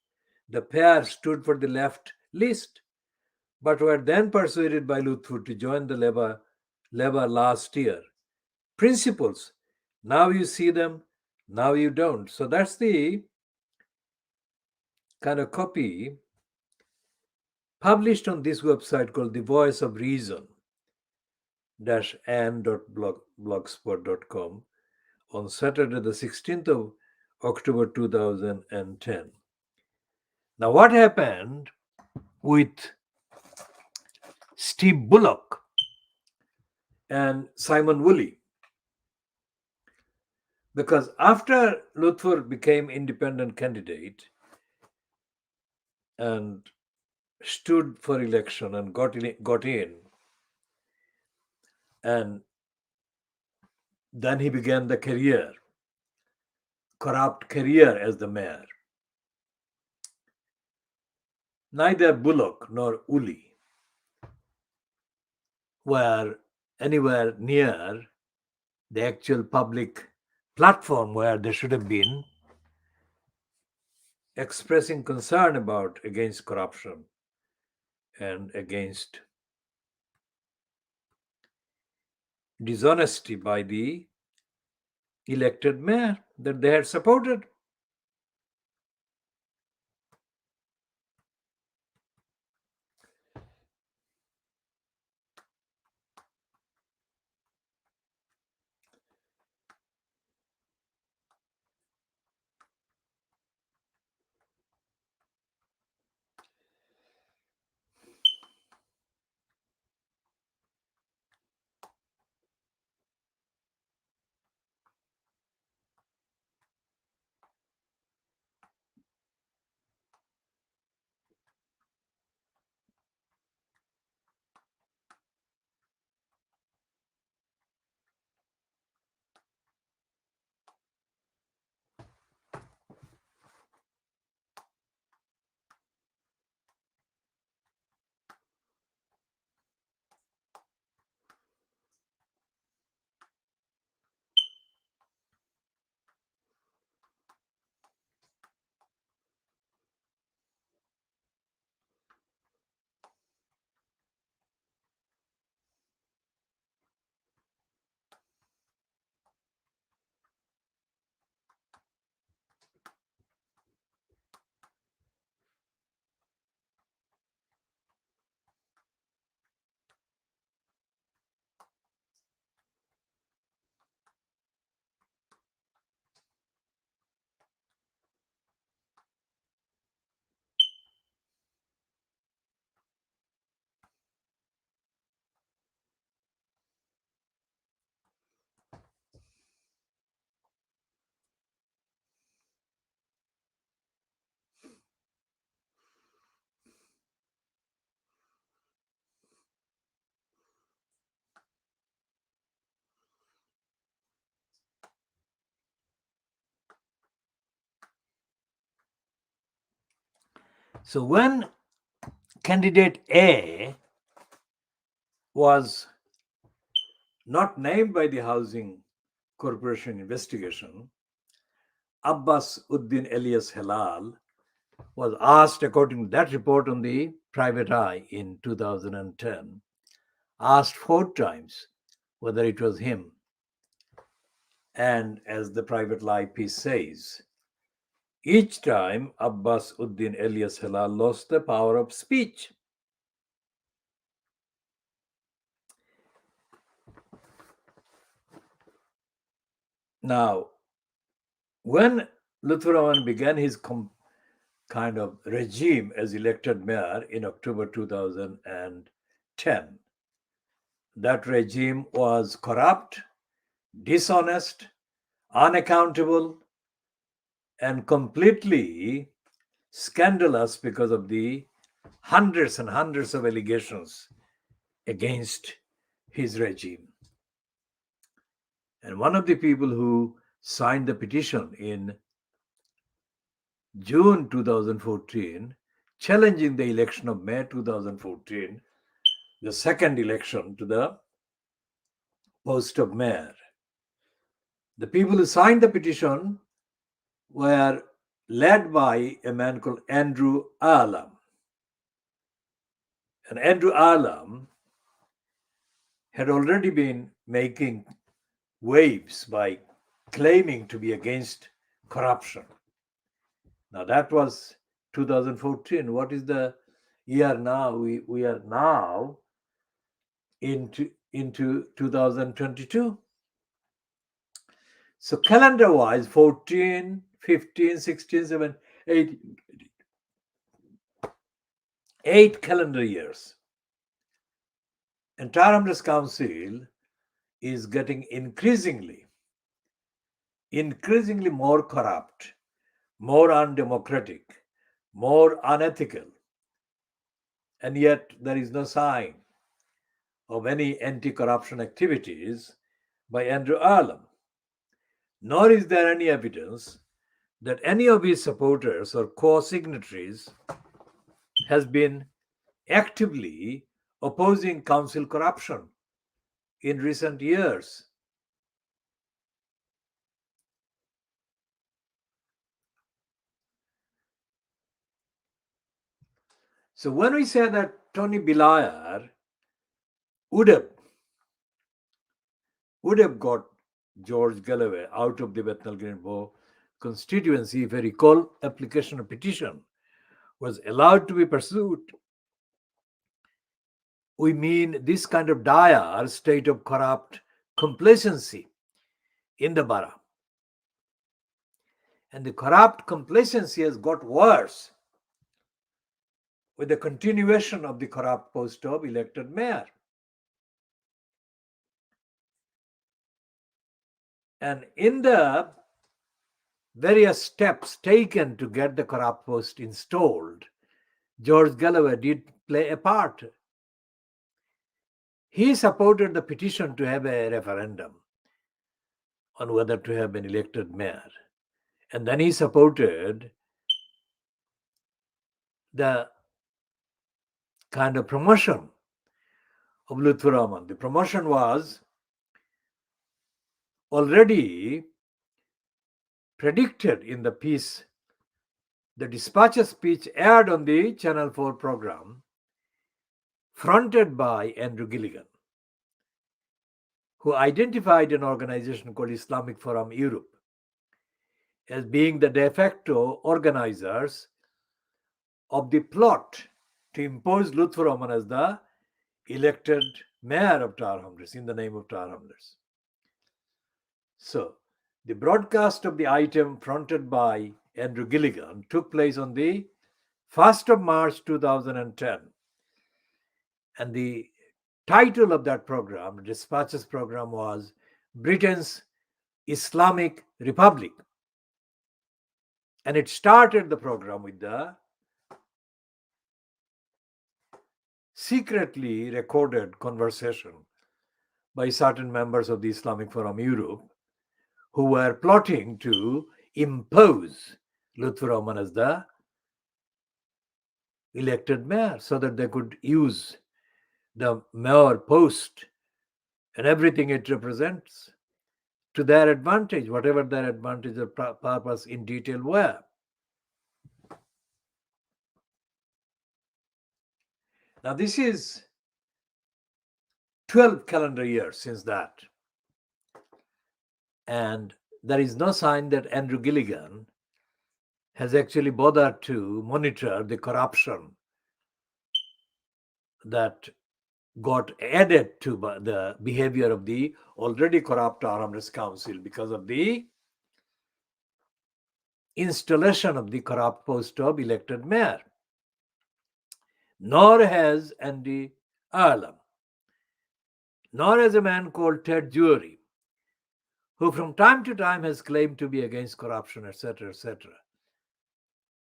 [SPEAKER 1] the pair stood for the left list, but were then persuaded by Lutfur to join the Labour last year. Principles. Now you see them, now you don't. So that's the kind of copy published on this website called The Voice of Reason an.blogspot.com on Saturday, the 16th of October 2010. Now, what happened with Steve Bullock and Simon Woolley? Because after Lutfur became independent candidate and stood for election and got in, and then he began the corrupt career as the mayor. Neither Bullock nor Woolley were anywhere near the actual public platform where they should have been expressing concern against corruption and against dishonesty by the elected mayor that they had supported. So when candidate A was not named by the Housing Corporation investigation, Abbas Uddin Elias Halal was asked, according to that report on the Private Eye in 2010, asked 4 times whether it was him. And as the Private Eye piece says, each time Abbas Uddin Elias Halal lost the power of speech. Now, when Lutfur Rahman began his kind of regime as elected mayor in October 2010, that regime was corrupt, dishonest, unaccountable, and completely scandalous because of the hundreds and hundreds of allegations against his regime. And one of the people who signed the petition in June 2014, challenging the election of May 2014, the second election to the post of mayor. The people who signed the petition were led by a man called Andrew Alam. And Andrew Alam had already been making waves by claiming to be against corruption. Now that was 2014. What is the year now? We are now into 2022. So calendar wise, 14, 15, 16, 17, 18, 8 calendar years. And Hrs Council is getting increasingly more corrupt, more undemocratic, more unethical. And yet there is no sign of any anti-corruption activities by Andrew Alam. Nor is there any evidence that any of his supporters or co-signatories has been actively opposing council corruption in recent years. So when we say that Tony Blair would have got George Galloway out of the Bethnal Green constituency, if I recall, application of petition was allowed to be pursued, we mean this kind of dire state of corrupt complacency in the borough. And the corrupt complacency has got worse with the continuation of the corrupt post of elected mayor. And in the various steps taken to get the corrupt post installed, George Galloway did play a part. He supported the petition to have a referendum on whether to have an elected mayor. And then he supported the kind of promotion of Lutfur Rahman. The promotion was already predicted in the piece, the dispatcher speech aired on the Channel 4 program, fronted by Andrew Gilligan, who identified an organization called Islamic Forum Europe as being the de facto organizers of the plot to impose Lutfur Rahman as the elected mayor of Tower Hamlets in the name of Tower Hamlets. So, the broadcast of the item fronted by Andrew Gilligan took place on the 1st of March 2010. And the title of that program, the dispatches program, was Britain's Islamic Republic. And it started the program with the secretly recorded conversation by certain members of the Islamic Forum Europe who were plotting to impose Lutfur Rahman as the elected mayor so that they could use the mayor post and everything it represents to their advantage, whatever their advantage or purpose in detail were. Now, this is 12 calendar years since that. And there is no sign that Andrew Gilligan has actually bothered to monitor the corruption that got added to the behavior of the already corrupt Hrs Council because of the installation of the corrupt post of elected mayor. Nor has Andy Ireland, nor has a man called Ted Jury, who from time to time has claimed to be against corruption, etc.,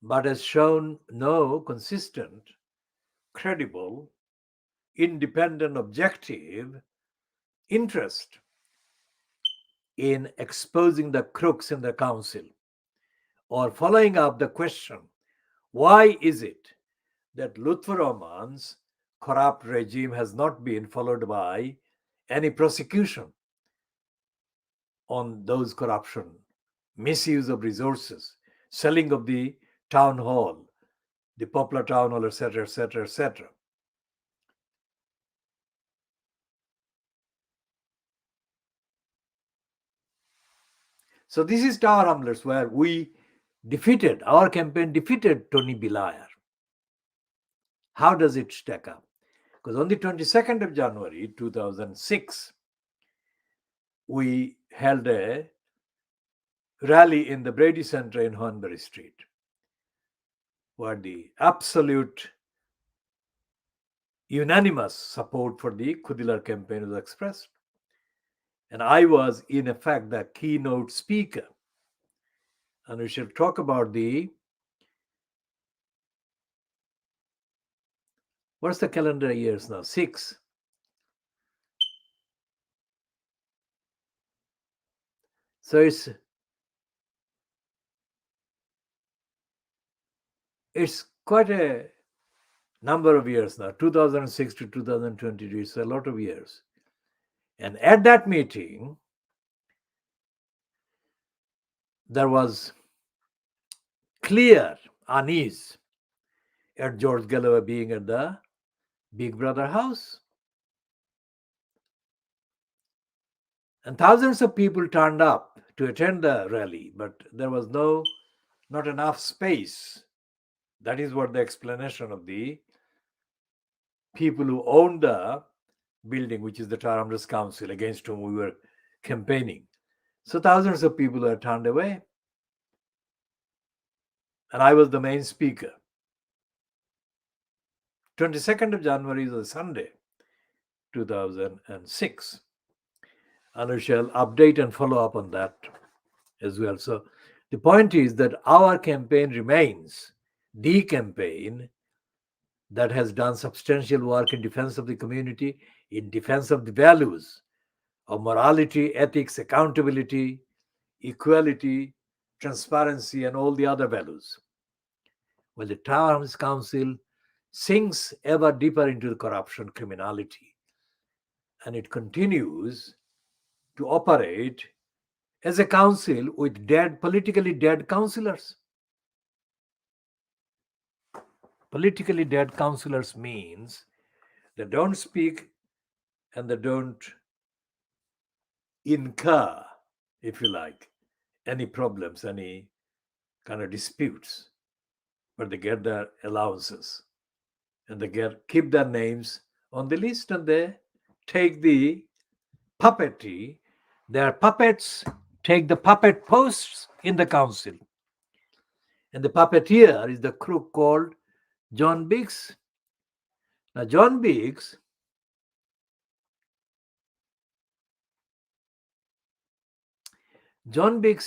[SPEAKER 1] but has shown no consistent, credible, independent, objective interest in exposing the crooks in the council or following up the question, why is it that Lutfur Rahman's corrupt regime has not been followed by any prosecution on those corruption, misuse of resources, selling of the town hall, the popular town hall, etc., etc. So this is Tower Hamlets, where our campaign defeated Tony B. Liar. How does it stack up? Because on the 22nd of January 2006, we held a rally in the Brady Centre in Hornbury Street, where the absolute unanimous support for the Khoodeelaar campaign was expressed. And I was, in effect, the keynote speaker. And we shall talk about what's the calendar years now? 6. So it's quite a number of years now, 2006 to 2022. It's a lot of years. And at that meeting, there was clear unease at George Galloway being at the Big Brother house. And thousands of people turned up to attend the rally, but there was not enough space. That is what the explanation of the people who owned the building, which is the Tower Hamlets Council, against whom we were campaigning. So thousands of people were turned away. And I was the main speaker. 22nd of January is a Sunday, 2006. And we shall update and follow up on that as well. So the point is that our campaign remains the campaign that has done substantial work in defense of the community, in defense of the values of morality, ethics, accountability, equality, transparency, and all the other values. Well, the Tower Hamlets Council sinks ever deeper into the corruption, criminality, and it continues to operate as a council with politically dead councillors. Politically dead councillors means they don't speak and they don't incur, if you like, any problems, any kind of disputes, but they get their allowances and they keep their names on the list and they take the puppetry. Their puppets take the puppet posts in the council. And the puppeteer is the crook called John Biggs. Now, John Biggs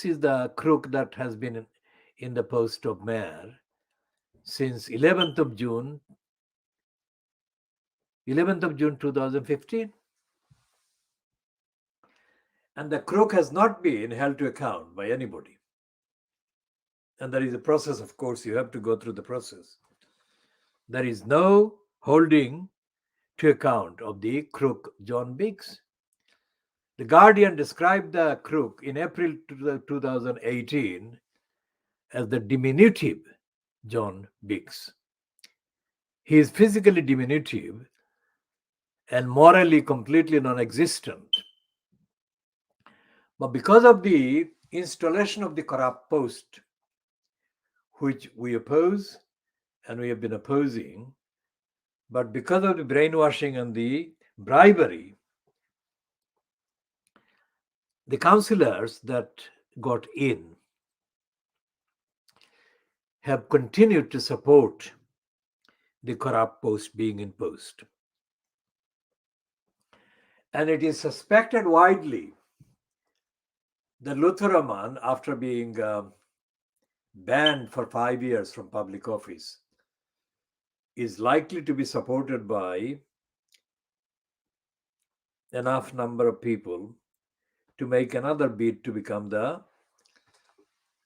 [SPEAKER 1] is the crook that has been in the post of mayor since 11th of June 2015. And the crook has not been held to account by anybody. And there is a process, of course, you have to go through the process. there is no holding to account of the crook John Biggs. The Guardian described the crook in April 2018 as the diminutive John Biggs. He is physically diminutive and morally completely non-existent. But because of the installation of the corrupt post, which we oppose and we have been opposing, but because of the brainwashing and the bribery, the councillors that got in have continued to support the corrupt post being imposed. And it is suspected widely that Luther Rahman, after being banned for 5 years from public office, is likely to be supported by enough number of people to make another bid to become the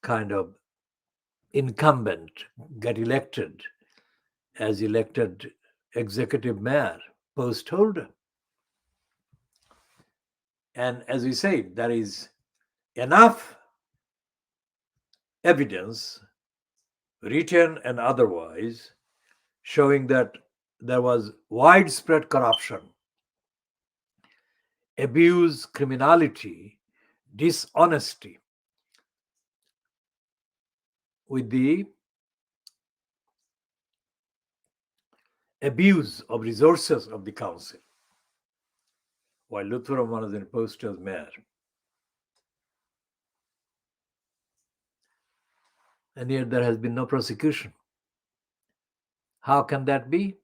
[SPEAKER 1] kind of incumbent, get elected as elected executive mayor, post holder. And as we said, there is enough evidence, written and otherwise, showing that there was widespread corruption, abuse, criminality, dishonesty with the abuse of resources of the council while Luther Rahman was imposed as mayor. And yet there has been no prosecution. How can that be?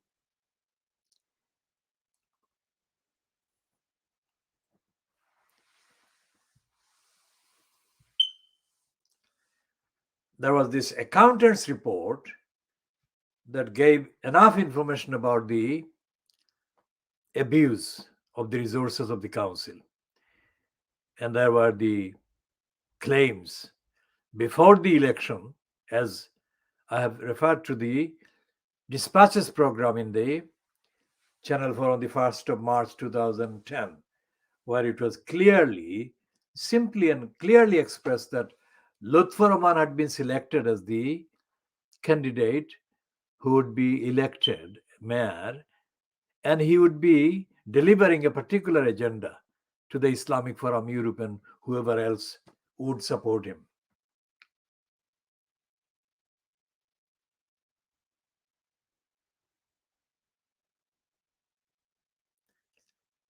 [SPEAKER 1] There was this accountant's report that gave enough information about the abuse of the resources of the council. And there were the claims before the election, as I have referred to the dispatches program in the Channel 4 on the 1st of March 2010, where it was simply and clearly expressed that Lutfur Rahman had been selected as the candidate who would be elected mayor, and he would be delivering a particular agenda to the Islamic Forum Europe and whoever else would support him.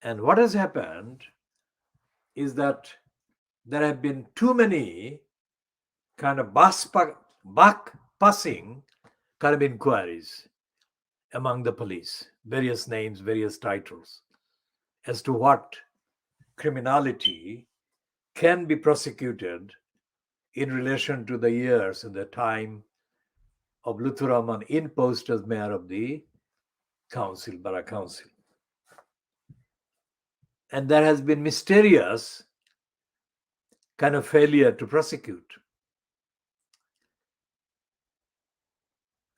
[SPEAKER 1] And what has happened is that there have been too many kind of buck-passing kind of inquiries among the police, various names, various titles, as to what criminality can be prosecuted in relation to the years and the time of Lutfur Rahman in post as mayor of the council, Borough Council. And there has been mysterious kind of failure to prosecute.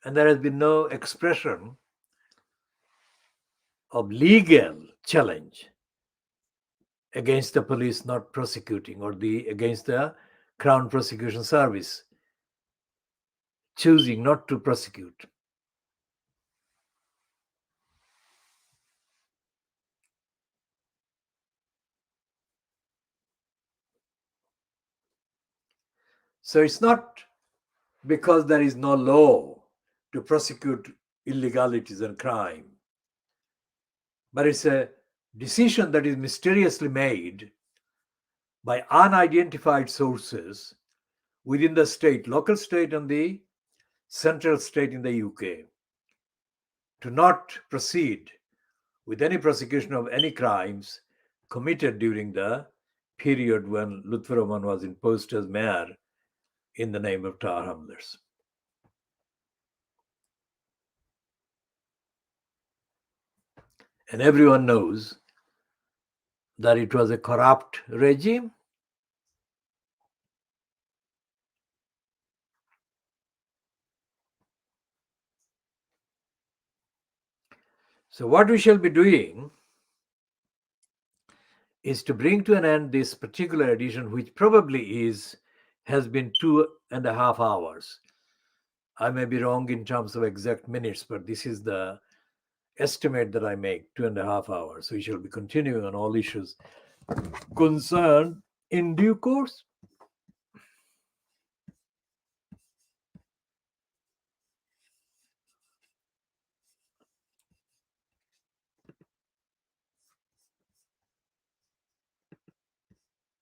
[SPEAKER 1] And there has been no expression of legal challenge against the police not prosecuting, or against the Crown Prosecution Service choosing not to prosecute. So it's not because there is no law to prosecute illegalities and crime, but it's a decision that is mysteriously made by unidentified sources within the state, local state and the central state in the UK, to not proceed with any prosecution of any crimes committed during the period when Lutfur Rahman was imposed as mayor in the name of Tower Hamlets. And everyone knows that it was a corrupt regime. So what we shall be doing is to bring to an end this particular edition, which probably has been 2.5 hours. I may be wrong in terms of exact minutes, but this is the estimate that I make, 2.5 hours. So we shall be continuing on all issues concerned in due course.